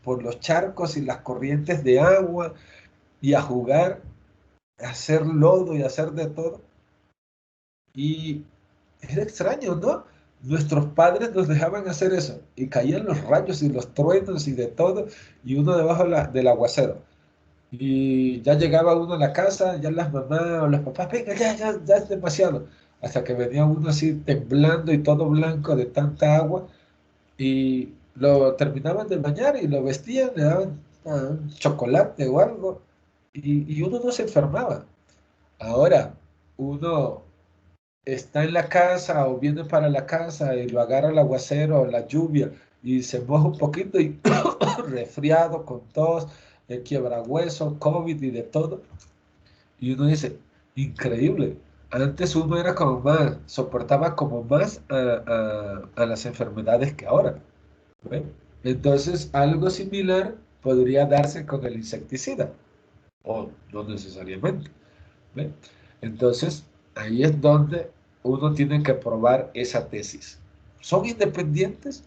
por los charcos y las corrientes de agua y a jugar, a hacer lodo y a hacer de todo. Y era extraño, ¿no? Nuestros padres nos dejaban hacer eso y caían los rayos y los truenos y de todo y uno debajo del aguacero. Y ya llegaba uno a la casa, ya las mamás o los papás, venga, ya es demasiado. Hasta que venía uno así temblando y todo blanco de tanta agua y lo terminaban de bañar y lo vestían, le daban un chocolate o algo y uno no se enfermaba. Ahora, uno está en la casa o viene para la casa y lo agarra el aguacero o la lluvia y se moja un poquito y resfriado con tos, quiebrahueso, COVID y de todo. Y uno dice, increíble. Antes uno era como más, soportaba como más a las enfermedades que ahora. ¿Ve? Entonces, algo similar podría darse con el insecticida, o no necesariamente. ¿Ve? Entonces, ahí es donde uno tiene que probar esa tesis. ¿Son independientes?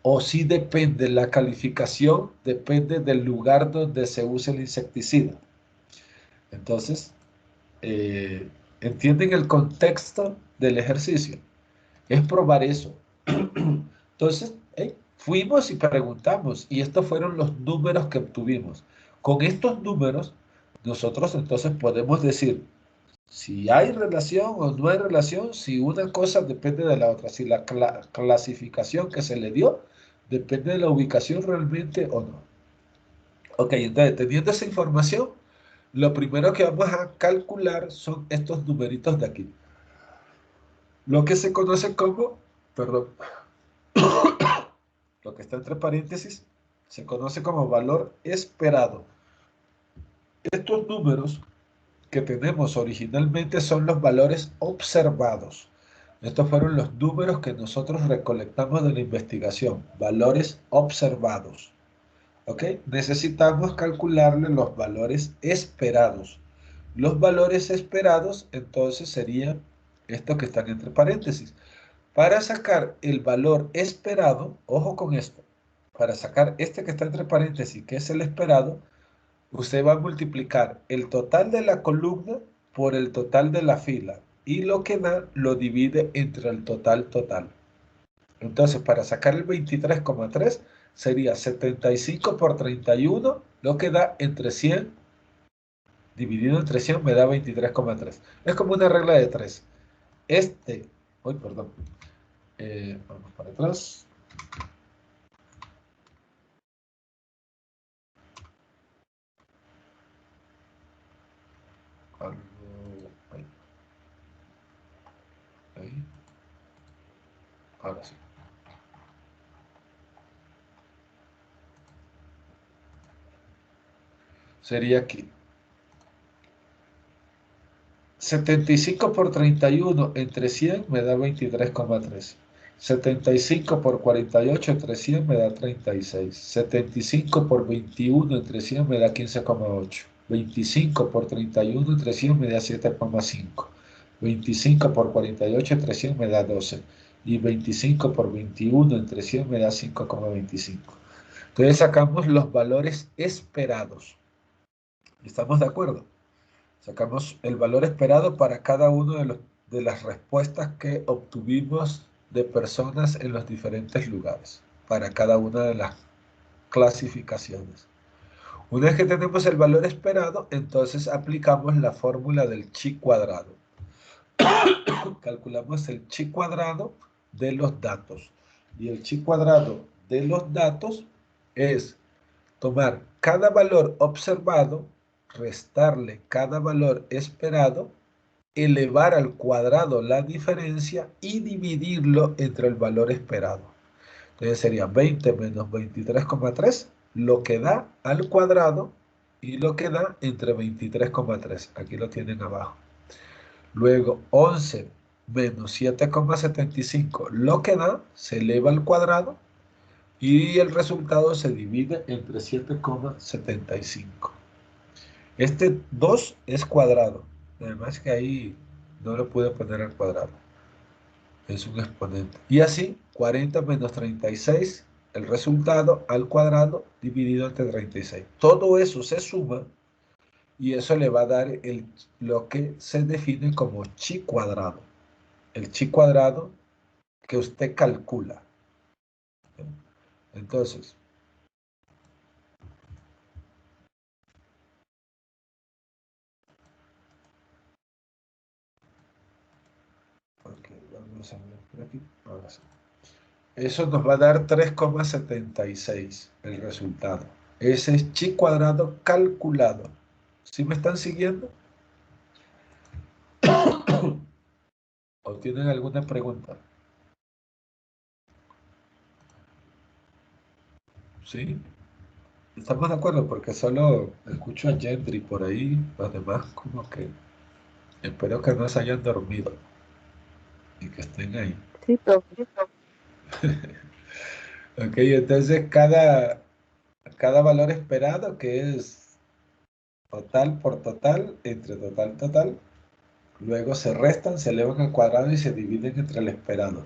¿O sí depende la calificación? Depende del lugar donde se use el insecticida. Entonces, eh, ¿entienden el contexto del ejercicio? Es probar eso. Entonces, fuimos y preguntamos, y estos fueron los números que obtuvimos. Con estos números, nosotros entonces podemos decir, si hay relación o no hay relación, si una cosa depende de la otra, si la clasificación que se le dio depende de la ubicación realmente o no. Ok, entonces teniendo esa información, lo primero que vamos a calcular son estos numeritos de aquí. Lo que se conoce como, perdón, lo que está entre paréntesis, se conoce como valor esperado. Estos números que tenemos originalmente son los valores observados. Estos fueron los números que nosotros recolectamos de la investigación, valores observados. ¿Ok? Necesitamos calcularle los valores esperados. Los valores esperados entonces serían estos que están entre paréntesis. Para sacar el valor esperado, ojo con esto, para sacar este que está entre paréntesis, que es el esperado, usted va a multiplicar el total de la columna por el total de la fila y lo que da lo divide entre el total. Entonces, para sacar el 23,3 sería 75 por 31, lo que da entre 100, dividido entre 100 me da 23,3. Es como una regla de 3. Uy, perdón. Vamos para atrás. Ahí, ahí. Ahora sí. Sería aquí. 75 por 31 entre 100 me da 23,3. 75 por 48 entre 100 me da 36. 75 por 21 entre 100 me da 15,8. 25 por 31 entre 100 me da 7,5. 25 por 48 entre 100 me da 12. Y 25 por 21 entre 100 me da 5,25. Entonces sacamos los valores esperados. ¿Estamos de acuerdo? Sacamos el valor esperado para cada uno de las respuestas que obtuvimos de personas en los diferentes lugares, para cada una de las clasificaciones. Una vez que tenemos el valor esperado, entonces aplicamos la fórmula del chi cuadrado. Calculamos el chi cuadrado de los datos. Y el chi cuadrado de los datos es tomar cada valor observado, restarle cada valor esperado, elevar al cuadrado la diferencia y dividirlo entre el valor esperado. Entonces sería 20 menos 23,3, lo que da al cuadrado y lo que da entre 23,3. Aquí lo tienen abajo. Luego 11 menos 7,75, lo que da, se eleva al cuadrado y el resultado se divide entre 7,75. Este 2 es cuadrado. Además que ahí no lo pude poner al cuadrado. Es un exponente. Y así, 40 menos 36, el resultado al cuadrado dividido entre 36. Todo eso se suma y eso le va a dar lo que se define como chi cuadrado. El chi cuadrado que usted calcula. Entonces, okay, vamos a ver por aquí. Ahora sí. Eso nos va a dar 3,76 el resultado. Ese es chi cuadrado calculado. ¿Sí me están siguiendo? ¿O tienen alguna pregunta? ¿Sí? Estamos de acuerdo porque solo escucho a Gendry por ahí, los demás como que espero que no se hayan dormido y que estén ahí. Sí, profe. Ok, entonces cada valor esperado, que es total por total, entre total total, luego se restan, se elevan al cuadrado y se dividen entre el esperado.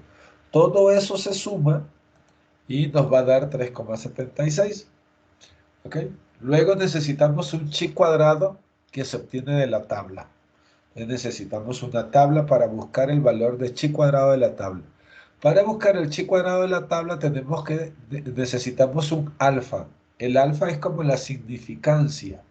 Todo eso se suma y nos va a dar 3,76. ¿Ok? Luego necesitamos un chi cuadrado que se obtiene de la tabla. Necesitamos una tabla para buscar el valor de chi cuadrado de la tabla. Para buscar el chi cuadrado de la tabla necesitamos un alfa. El alfa es como la significancia.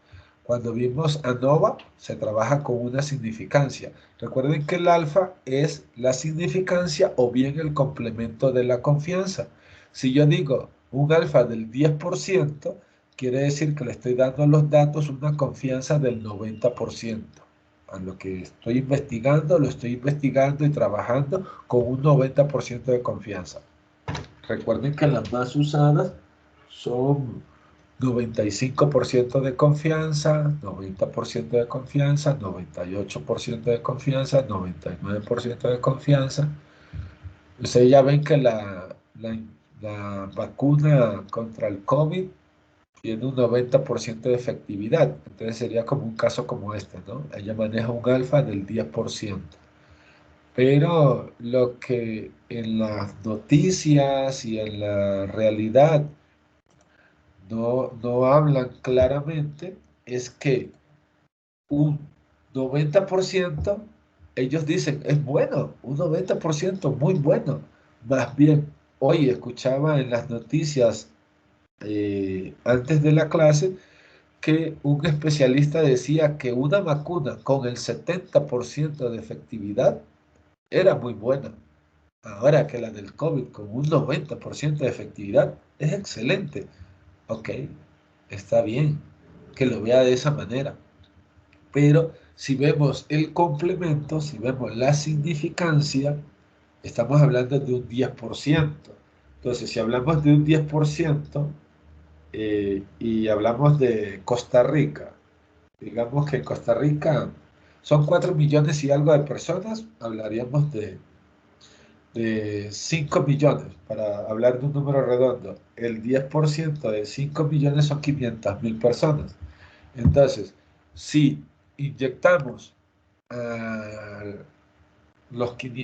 Cuando vimos ANOVA, se trabaja con una significancia. Recuerden que el alfa es la significancia o bien el complemento de la confianza. Si yo digo un alfa del 10%, quiere decir que le estoy dando a los datos una confianza del 90%. A lo que estoy investigando, lo estoy investigando y trabajando con un 90% de confianza. Recuerden que las más usadas son 95% de confianza, 90% de confianza, 98% de confianza, 99% de confianza. Ustedes ya ven que la vacuna contra el COVID tiene un 90% de efectividad. Entonces sería como un caso como este, ¿no? Ella maneja un alfa del 10%. Pero lo que en las noticias y en la realidad no hablan claramente es que un 90%, ellos dicen, es bueno, un 90% muy bueno. Más bien, hoy escuchaba en las noticias antes de la clase que un especialista decía que una vacuna con el 70% de efectividad era muy buena. Ahora que la del COVID con un 90% de efectividad es excelente. Ok, está bien que lo vea de esa manera. Pero si vemos el complemento, si vemos la significancia, estamos hablando de un 10%. Entonces, si hablamos de un 10% y hablamos de Costa Rica, digamos que en Costa Rica son 4 millones y algo de personas, hablaríamos de 5 millones, para hablar de un número redondo. El 10% de 5 millones son 500.000 personas. Entonces, si inyectamos a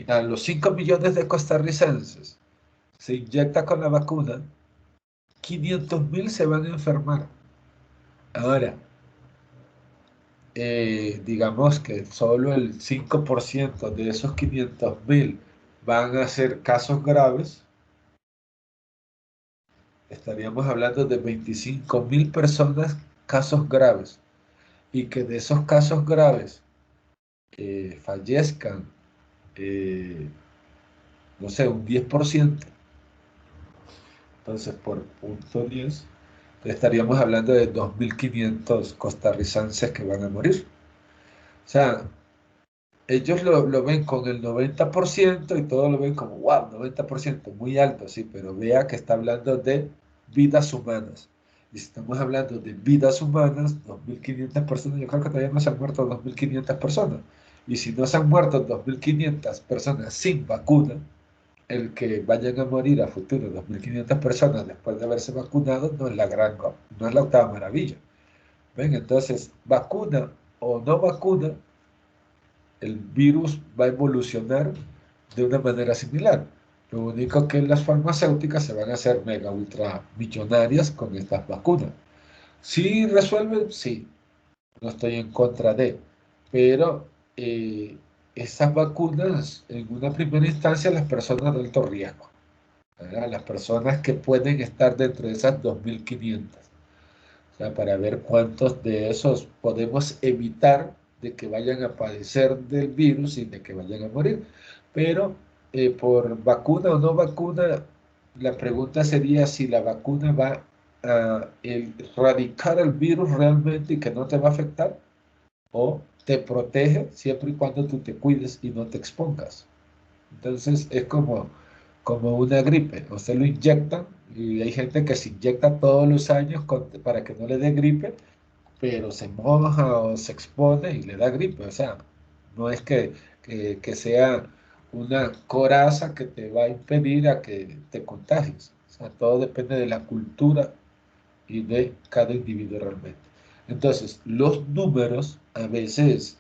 a los 5 millones de costarricenses, se inyecta con la vacuna, 500.000 se van a enfermar. Ahora, digamos que solo el 5% de esos 500.000 van a ser casos graves, estaríamos hablando de 25.000 personas, casos graves, y que de esos casos graves fallezcan, eh, no sé, un 10%. Entonces por punto 10 estaríamos hablando de 2.500 costarricenses que van a morir. O sea, ellos lo ven con el 90% y todo lo ven como, wow, 90%, muy alto, sí, pero vea que está hablando de vidas humanas. Y si estamos hablando de vidas humanas, 2.500 personas, yo creo que todavía no se han muerto 2.500 personas. Y si no se han muerto 2.500 personas sin vacuna, el que vayan a morir a futuro 2.500 personas después de haberse vacunado no es no es la octava maravilla. ¿Ven? Entonces, vacuna o no vacuna, el virus va a evolucionar de una manera similar. Lo único que las farmacéuticas se van a hacer mega ultra millonarias con estas vacunas. ¿Sí resuelven? Sí, no estoy en contra de, pero esas vacunas en una primera instancia las personas de alto riesgo, ¿verdad? Las personas que pueden estar dentro de esas 2.500. O sea, para ver cuántos de esos podemos evitar de que vayan a padecer del virus y de que vayan a morir. Pero por vacuna o no vacuna, la pregunta sería si la vacuna va a erradicar el virus realmente y que no te va a afectar, o te protege siempre y cuando tú te cuides y no te expongas. Entonces es como una gripe, usted lo inyecta y hay gente que se inyecta todos los años para que no le dé gripe, pero se moja o se expone y le da gripe. O sea, no es que sea una coraza que te va a impedir a que te contagies. O sea, todo depende de la cultura y de cada individuo realmente. Entonces, los números a veces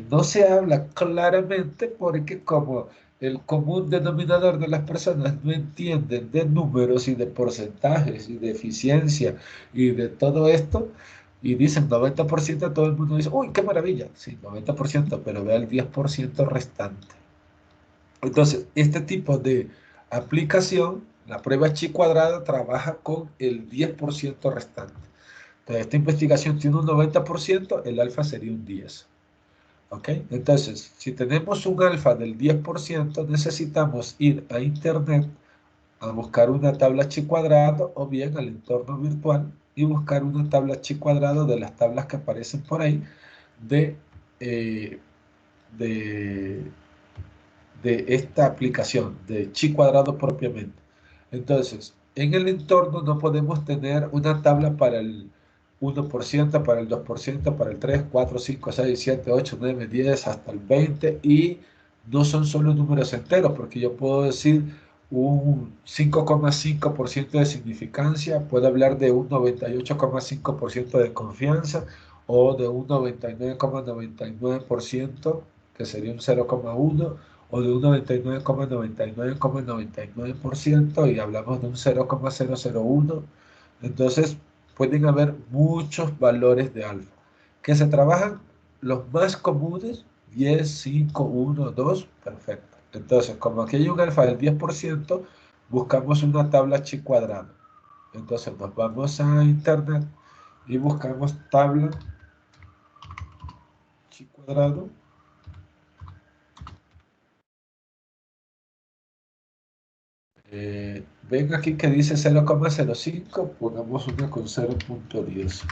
no se habla claramente porque como el común denominador de las personas no entienden de números y de porcentajes y de eficiencia y de todo esto, y dicen 90%, todo el mundo dice, uy, qué maravilla, sí, 90%, pero vea el 10% restante. Entonces, este tipo de aplicación, la prueba chi cuadrada, trabaja con el 10% restante. Entonces, esta investigación tiene un 90%, el alfa sería un 10. ¿Ok? Entonces, si tenemos un alfa del 10%, necesitamos ir a internet a buscar una tabla chi cuadrado o bien al entorno virtual y buscar una tabla chi cuadrado de las tablas que aparecen por ahí de, eh, de, de esta aplicación, de chi cuadrado propiamente. Entonces, en el entorno no podemos tener una tabla para el 1%, para el 2%, para el 3, 4, 5, 6, 7, 8, 9, 10, hasta el 20, y no son solo números enteros, porque yo puedo decir un 5,5% de significancia, puedo hablar de un 98,5% de confianza o de un 99,99%, que sería un 0,1, o de un 99,99,99% y hablamos de un 0,001. Entonces, pueden haber muchos valores de alfa que se trabajan los más comunes, 10, 5, 1, 2, perfecto. Entonces, como aquí hay un alfa del 10%, buscamos una tabla chi cuadrado. Entonces, nos vamos a internet y buscamos tabla chi cuadrado Ven aquí que dice 0,05, pongamos una con 0,10.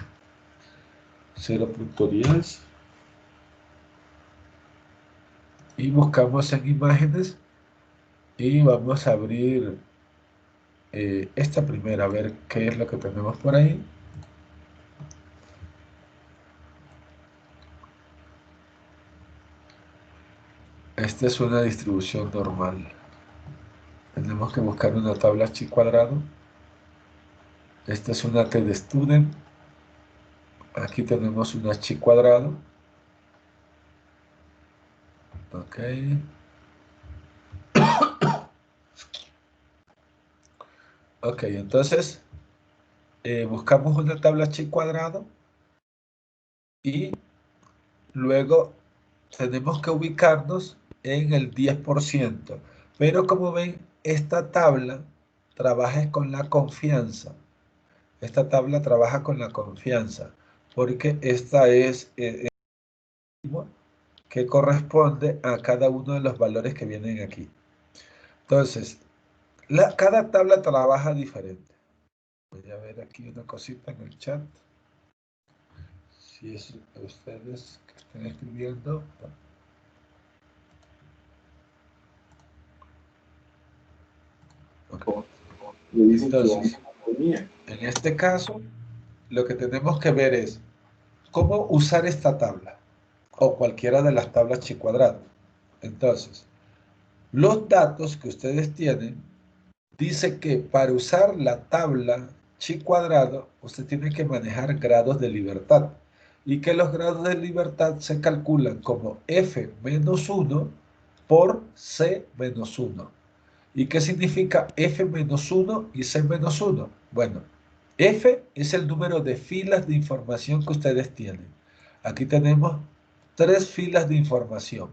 0,10. Y buscamos en imágenes y vamos a abrir esta primera, a ver qué es lo que tenemos por ahí. Esta es una distribución normal. Tenemos que buscar una tabla chi cuadrado. Esta es una T de student. Aquí tenemos una chi cuadrado. Ok. Ok, entonces buscamos una tabla chi cuadrado y luego tenemos que ubicarnos en el 10%. Pero como ven, esta tabla trabaja con la confianza. Esta tabla trabaja con la confianza, porque esta es que corresponde a cada uno de los valores que vienen aquí. Entonces, cada tabla trabaja diferente. Voy a ver aquí una cosita en el chat. Si es ustedes que están escribiendo. Okay. Entonces, en este caso, lo que tenemos que ver es cómo usar esta tabla o cualquiera de las tablas chi cuadrado. Entonces, los datos que ustedes tienen dice que para usar la tabla chi cuadrado, usted tiene que manejar grados de libertad y que los grados de libertad se calculan como f menos 1 por c menos 1. ¿Y qué significa f menos 1 y c menos 1? Bueno, f es el número de filas de información que ustedes tienen. Aquí tenemos 3 filas de información.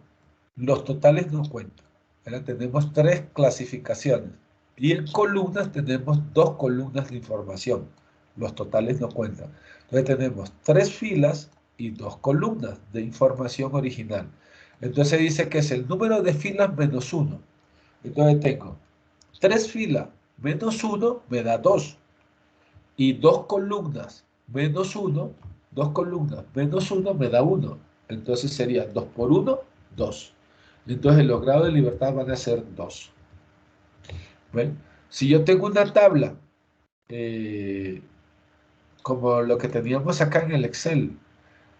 Los totales no cuentan. Ahora tenemos 3 clasificaciones. Y en columnas tenemos 2 columnas de información. Los totales no cuentan. Entonces tenemos 3 filas y 2 columnas de información original. Entonces dice que es el número de filas menos 1. Entonces tengo 3 filas menos 1 me da 2. Y 2 columnas menos 1, 2 columnas menos 1 me da 1. Entonces sería 2 por 1, 2. Entonces los grados de libertad van a ser 2. ¿Ven? Si yo tengo una tabla, como lo que teníamos acá en el Excel,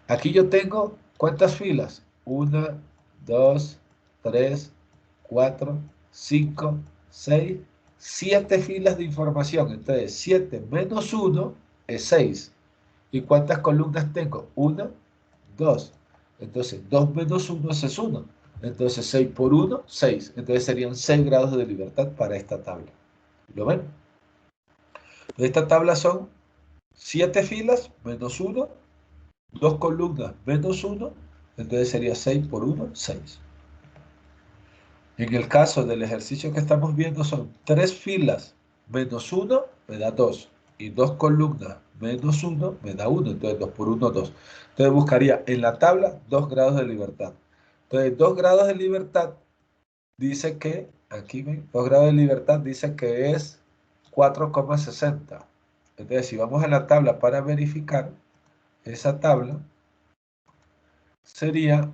aquí yo tengo, ¿cuántas filas? 1, 2, 3, 4, 5, 6, 7 filas de información. Entonces, 7 menos 1 es 6. ¿Y cuántas columnas tengo? 1, 2. Entonces, 2 menos 1 es 1. Entonces, 6 por 1, 6. Entonces, serían 6 grados de libertad para esta tabla. ¿Lo ven? Esta tabla son 7 filas menos 1, 2 columnas menos 1, entonces sería 6 por 1, 6. En el caso del ejercicio que estamos viendo son 3 filas menos 1 me da 2 y 2 columnas menos 1 me da 1, entonces 2 por 1, 2. Entonces buscaría en la tabla 2 grados de libertad. Entonces 2 grados de libertad dice que, aquí ven, 2 grados de libertad dice que es 4,60. Entonces si vamos a la tabla para verificar, esa tabla sería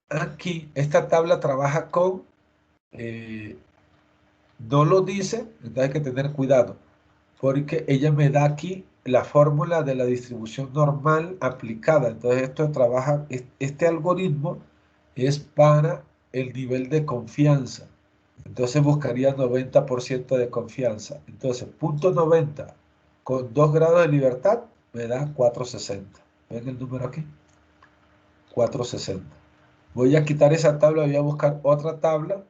aquí, esta tabla trabaja con, no lo dice, entonces hay que tener cuidado, porque ella me da aquí la fórmula de la distribución normal aplicada. Entonces esto trabaja, este algoritmo es para el nivel de confianza. Entonces buscaría 90% de confianza. Entonces, punto 90 con 2 grados de libertad me da 460. ¿Ven el número aquí? 460. Voy a quitar esa tabla, voy a buscar otra tabla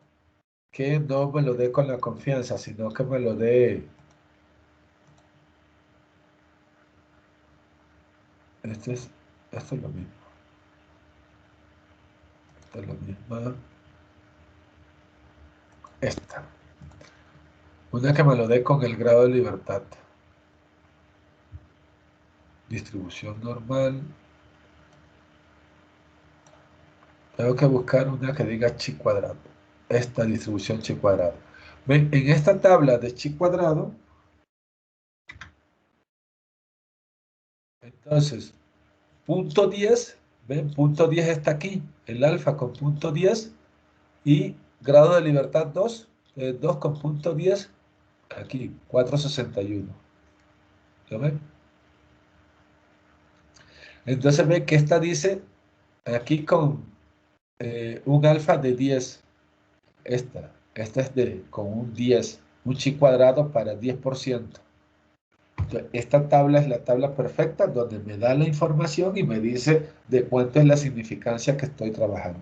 que no me lo dé con la confianza, sino que me lo dé. Esto es lo mismo. Esto es lo mismo. Esta. Una que me lo dé con el grado de libertad. Distribución normal. Tengo que buscar una que diga chi cuadrado. Esta distribución chi cuadrado. ¿Ven? En esta tabla de chi cuadrado, entonces, punto 10, ¿ven? Punto 10 está aquí, el alfa con punto 10 y grado de libertad 2, 2 con punto 10, aquí, 461. ¿Lo ven? Entonces ven que esta dice, aquí con un alfa de 10, esta es con un 10, un chi cuadrado para 10%. Entonces, esta tabla es la tabla perfecta donde me da la información y me dice de cuánto es la significancia que estoy trabajando.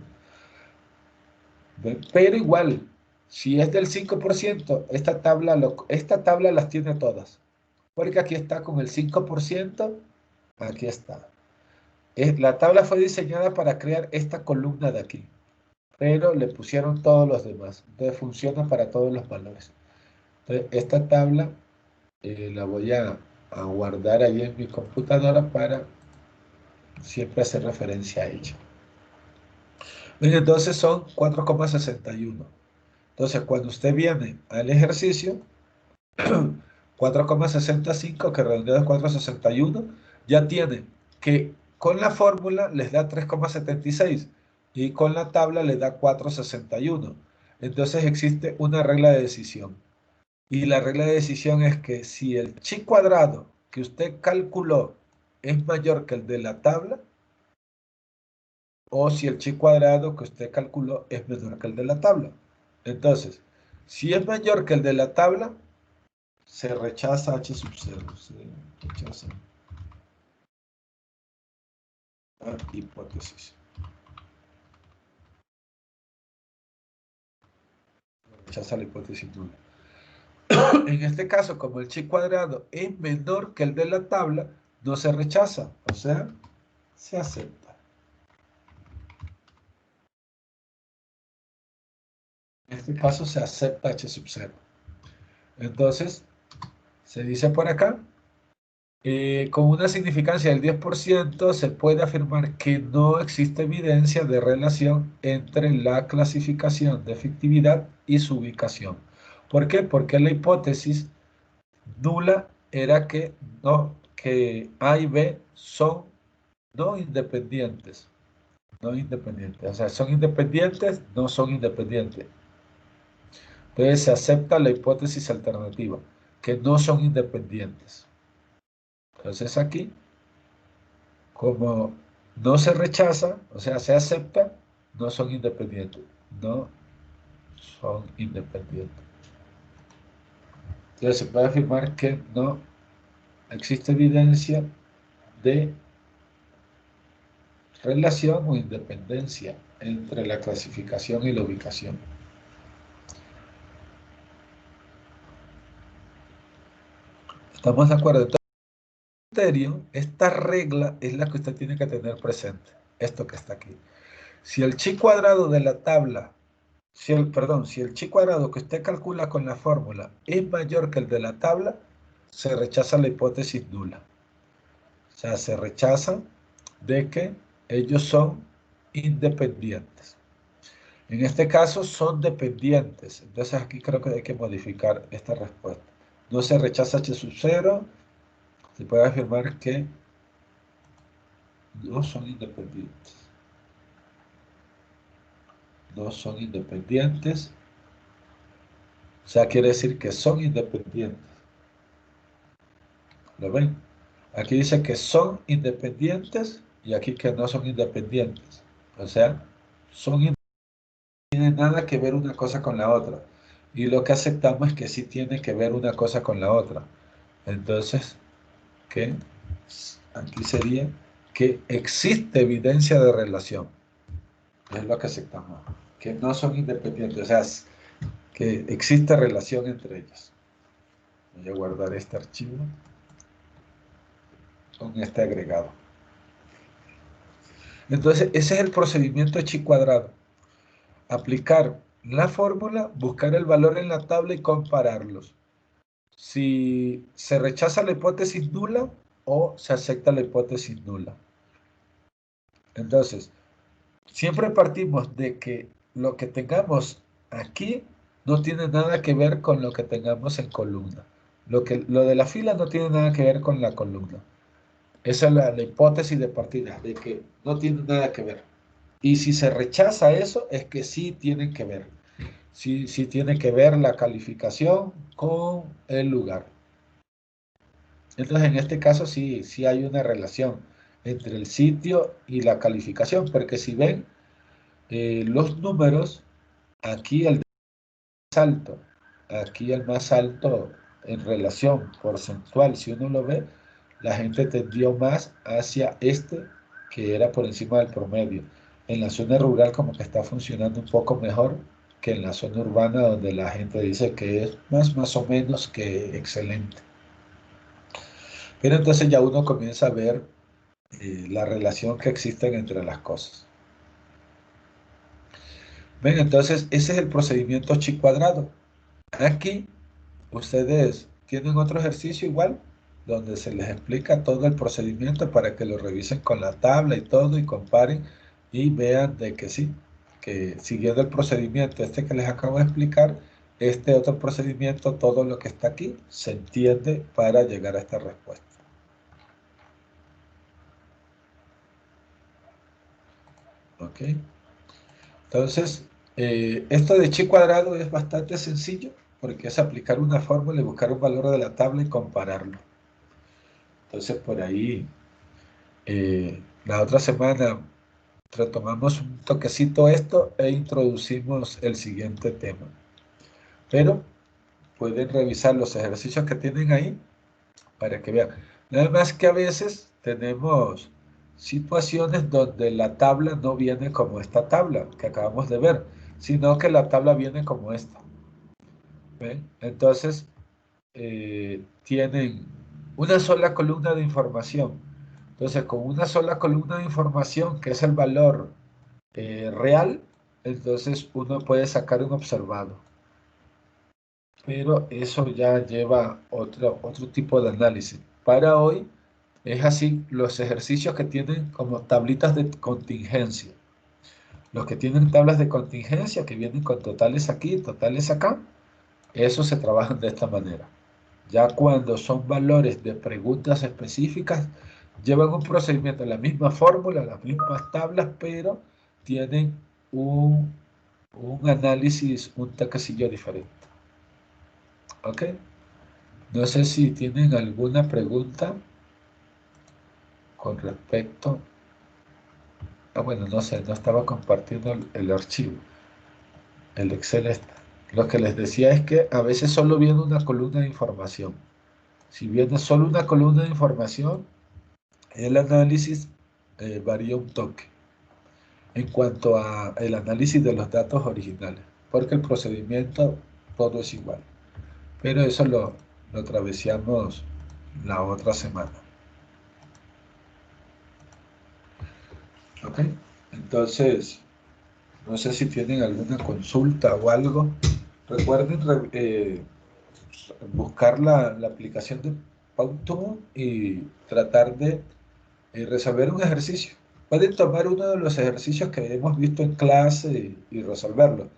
¿Ven? Pero igual, si es del 5%, esta tabla las tiene todas. Porque aquí está con el 5%, aquí está. La tabla fue diseñada para crear esta columna de aquí, pero le pusieron todos los demás. Entonces funciona para todos los valores. Entonces esta tabla la voy a guardar ahí en mi computadora para siempre hacer referencia a ella. Entonces son 4,61. Entonces cuando usted viene al ejercicio, 4,65 que redondeado es 4,61, ya tiene que con la fórmula les da 3,76 y con la tabla les da 4,61. Entonces existe una regla de decisión. Y la regla de decisión es que si el chi cuadrado que usted calculó es mayor que el de la tabla, o si el chi cuadrado que usted calculó es menor que el de la tabla. Entonces, si es mayor que el de la tabla, se rechaza H sub 0. Se rechaza la hipótesis. Rechaza la hipótesis nula. En este caso, como el chi cuadrado es menor que el de la tabla, no se rechaza, o sea, se acepta. En este caso se acepta H sub 0. Entonces, se dice por acá, con una significancia del 10%, se puede afirmar que no existe evidencia de relación entre la clasificación de efectividad y su ubicación. ¿Por qué? Porque la hipótesis nula era que A y B son no independientes. No independientes. O sea, son independientes, no son independientes. Entonces se acepta la hipótesis alternativa, que no son independientes. Entonces aquí, como no se rechaza, o sea, se acepta, no son independientes. No son independientes. Entonces se puede afirmar que no existe evidencia de relación o independencia entre la clasificación y la ubicación. ¿Estamos de acuerdo? Entonces, esta regla es la que usted tiene que tener presente. Esto que está aquí. Si el chi cuadrado de la tabla, si el chi cuadrado que usted calcula con la fórmula es mayor que el de la tabla, se rechaza la hipótesis nula. O sea, se rechaza de que ellos son independientes. En este caso son dependientes. Entonces aquí creo que hay que modificar esta respuesta. No se rechaza H sub 0. Se puede afirmar que no son independientes. No son independientes. O sea, quiere decir que son independientes. ¿Lo ven? Aquí dice que son independientes y aquí que no son independientes. O sea, son independientes. No tienen nada que ver una cosa con la otra. Y lo que aceptamos es que sí tiene que ver una cosa con la otra. Entonces, que aquí sería que existe evidencia de relación. Es lo que aceptamos. Que no son independientes. O sea, que existe relación entre ellos. Voy a guardar este archivo con este agregado. Entonces, ese es el procedimiento de chi cuadrado. Aplicar la fórmula, buscar el valor en la tabla y compararlos. Si se rechaza la hipótesis nula o se acepta la hipótesis nula. Entonces, siempre partimos de que lo que tengamos aquí no tiene nada que ver con lo que tengamos en columna. Lo de la fila no tiene nada que ver con la columna. Esa es la hipótesis de partida, de que no tiene nada que ver. Y si se rechaza eso, es que sí tienen que ver. Sí, sí tiene que ver la calificación con el lugar. Entonces, en este caso sí, sí hay una relación entre el sitio y la calificación, porque si ven los números, aquí el más alto, aquí el más alto en relación porcentual, si uno lo ve, la gente tendió más hacia este, que era por encima del promedio. En la zona rural como que está funcionando un poco mejor que en la zona urbana, donde la gente dice que es más o menos que excelente. Pero entonces ya uno comienza a ver la relación que existen entre las cosas. Ven, entonces ese es el procedimiento chi cuadrado. Aquí ustedes tienen otro ejercicio igual, donde se les explica todo el procedimiento para que lo revisen con la tabla y todo y comparen y vean de que sí, que siguiendo el procedimiento este que les acabo de explicar, este otro procedimiento, todo lo que está aquí, se entiende para llegar a esta respuesta. ¿Ok? Entonces, esto de chi cuadrado es bastante sencillo porque es aplicar una fórmula y buscar un valor de la tabla y compararlo. Entonces, por ahí, la otra semana retomamos un toquecito esto e introducimos el siguiente tema. Pero pueden revisar los ejercicios que tienen ahí para que vean. Nada más que a veces tenemos situaciones donde la tabla no viene como esta tabla que acabamos de ver, sino que la tabla viene como esta. ¿Ven? Entonces, tienen una sola columna de información. Entonces, con una sola columna de información, que es el valor real, entonces uno puede sacar un observado. Pero eso ya lleva otro tipo de análisis. Para hoy, es así los ejercicios que tienen como tablitas de contingencia. Los que tienen tablas de contingencia, que vienen con totales aquí, totales acá, esos se trabajan de esta manera. Ya cuando son valores de preguntas específicas, llevan un procedimiento, la misma fórmula, las mismas tablas, pero tienen un análisis, un toquecillo diferente. ¿Ok? No sé si tienen alguna pregunta con respecto. Bueno, no sé, no estaba compartiendo el archivo, el Excel está. Lo que les decía es que a veces solo viene una columna de información. Si viene solo una columna de información, el análisis varía un toque en cuanto a el análisis de los datos originales, porque el procedimiento todo es igual. Pero eso lo traveseamos la otra semana. ¿Ok? Entonces, no sé si tienen alguna consulta o algo. Recuerden buscar la aplicación de Pautoon y tratar de resolver un ejercicio. Pueden tomar uno de los ejercicios que hemos visto en clase y resolverlo,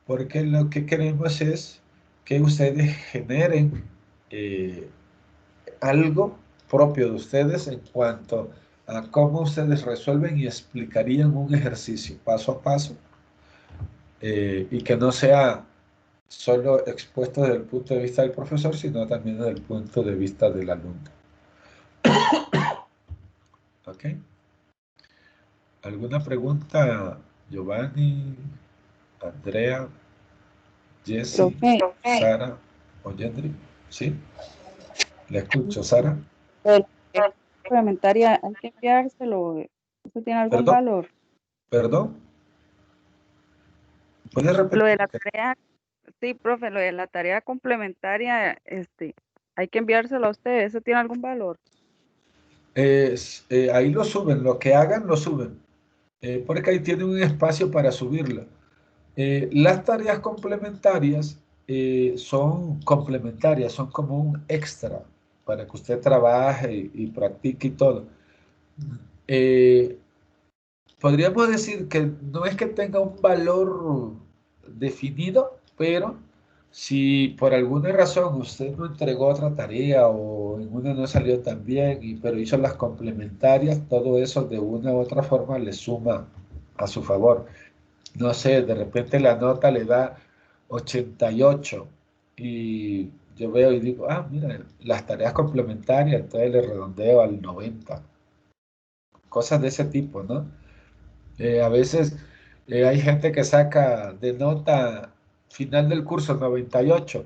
porque lo que queremos es que ustedes generen eh, algo propio de ustedes en cuanto a cómo ustedes resuelven y explicarían un ejercicio paso a paso, y que no sea solo expuesto desde el punto de vista del profesor, sino también desde el punto de vista del alumno. ¿Ok? ¿Alguna pregunta, Giovanni, Andrea, Jesse, Profe, Sara o Yendri? ¿Sí? ¿Le escucho, Sara? lo de la complementaria hay que enviárselo. ¿Eso tiene algún ¿Perdón? valor? ¿Perdón? ¿Puedes Lo de repetir? la tarea, sí, profe, lo de la tarea complementaria, hay que enviárselo a ustedes. ¿Eso tiene algún valor? Ahí lo suben, lo que hagan lo suben, porque ahí tienen un espacio para subirlo. Las tareas complementarias son complementarias, son como un extra para que usted trabaje y practique y todo. Eh, Podríamos decir que no es que tenga un valor definido, pero Si por alguna razón usted no entregó otra tarea o en una no salió tan bien, pero hizo las complementarias, todo eso de una u otra forma le suma a su favor. No sé, de repente la nota le da 88 y yo veo y digo, ah, mira, las tareas complementarias, entonces le redondeo al 90. Cosas de ese tipo, ¿no? A veces hay gente que saca de nota final del curso 98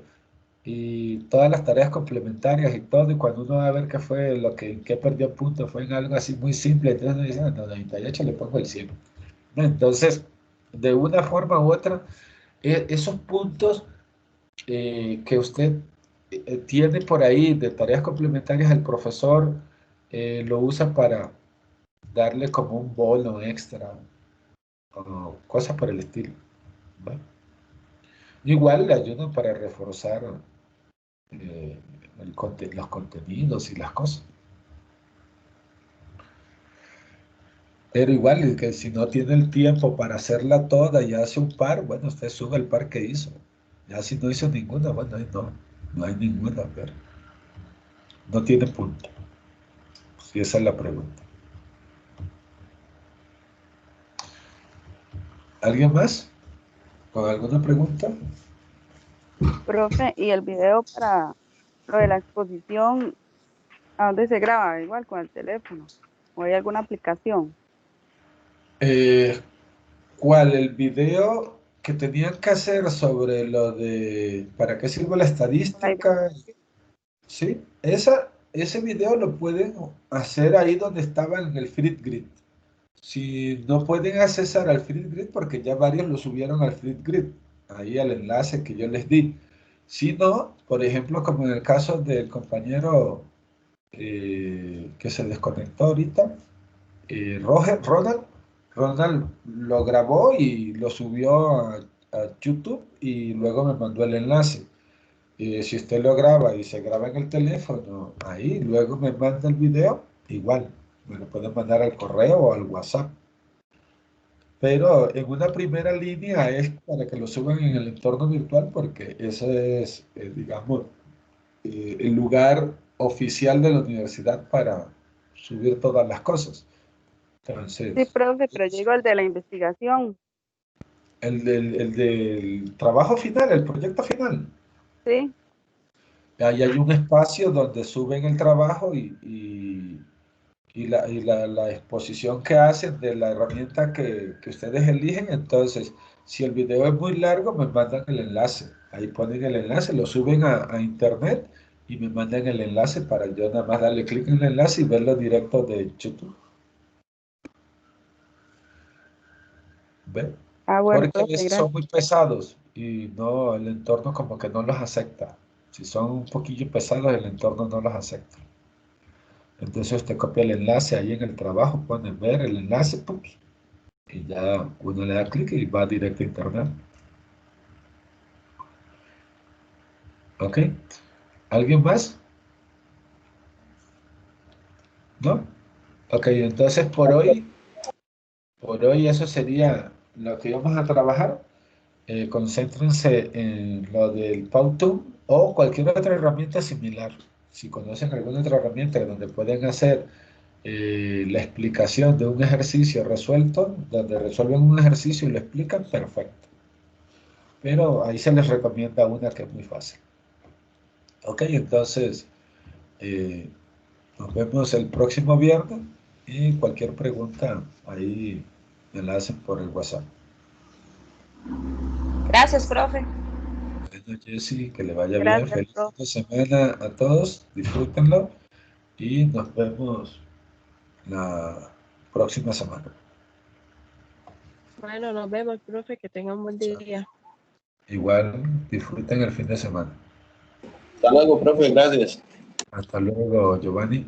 y todas las tareas complementarias y todo, y cuando uno va a ver qué fue lo que, en qué perdió puntos, fue en algo así muy simple, entonces uno dice, "Ah, no, 98 le pongo el 100". ¿No? Entonces, de una forma u otra, esos puntos que usted tiene por ahí de tareas complementarias, el profesor lo usa para darle como un bono extra o cosas por el estilo. ¿Va? Igual le ayudan para reforzar eh, los contenidos y las cosas. Pero igual, que si no tiene el tiempo para hacerla toda y hace un par, bueno, usted sube el par que hizo. Ya si no hizo ninguna, bueno, ahí no hay ninguna, pero no tiene punto. Si esa es la pregunta. ¿Alguien más? ¿Con alguna pregunta? Profe, y el video para lo de la exposición, ¿a dónde se graba? Igual con el teléfono. ¿O hay alguna aplicación? Eh, ¿Cuál? El video que tenían que hacer sobre lo de para qué sirve la La estadística. Sí, ese video lo pueden hacer ahí donde estaba en el Flipgrid. Si no pueden accesar al Flipgrid, porque ya varios lo subieron al Flipgrid, ahí al enlace que yo les di. Si no, por ejemplo, como en el caso del compañero que se desconectó ahorita, Ronald lo grabó y lo subió a YouTube y luego me mandó el enlace. Si usted lo graba y se graba en el teléfono, ahí, luego me manda el video, igual, me lo pueden mandar al correo o al WhatsApp. Pero en una primera línea es para que lo suban en el entorno virtual porque ese es, digamos, el lugar oficial de la universidad para subir todas las cosas. Sí, Entonces, profe, pero yo digo el de la investigación. el del trabajo final, el proyecto final. Sí. Ahí hay un espacio donde suben el trabajo y la exposición que hacen de la herramienta que ustedes eligen. Entonces, si el video es muy largo, me mandan el enlace. Ahí ponen el enlace, lo suben a internet y me mandan el enlace para yo nada más darle clic en el enlace y verlo directo de YouTube. ¿Ve? Ah, bueno, Porque a profe, veces son gracias. muy pesados y no, el entorno como que no los acepta. Si son un poquillo pesados, el entorno no los acepta. Entonces usted copia el enlace ahí en el trabajo, pone ver el enlace, ¡pum! Y ya uno le da clic y va directo a internet. ¿Ok? ¿Alguien más? ¿No? Ok, entonces por hoy eso sería lo que vamos a trabajar. Concéntrense en lo del Powtoon o cualquier otra herramienta similar. Si conocen alguna otra herramienta donde pueden hacer la explicación de un ejercicio resuelto, donde resuelven un ejercicio y lo explican, perfecto. Pero ahí se les recomienda una que es muy fácil. Ok, entonces eh, nos vemos el próximo viernes y cualquier pregunta ahí me la hacen por el WhatsApp. Gracias, profe. Bueno, Jessy, que le vaya bien. Gracias, Feliz fin profe. de semana a todos. Disfrútenlo y nos vemos la próxima semana. Bueno, nos vemos, profe, que tengan un buen Chao. día. Igual disfruten el fin de semana. Hasta luego, profe, gracias. Hasta luego, Giovanni.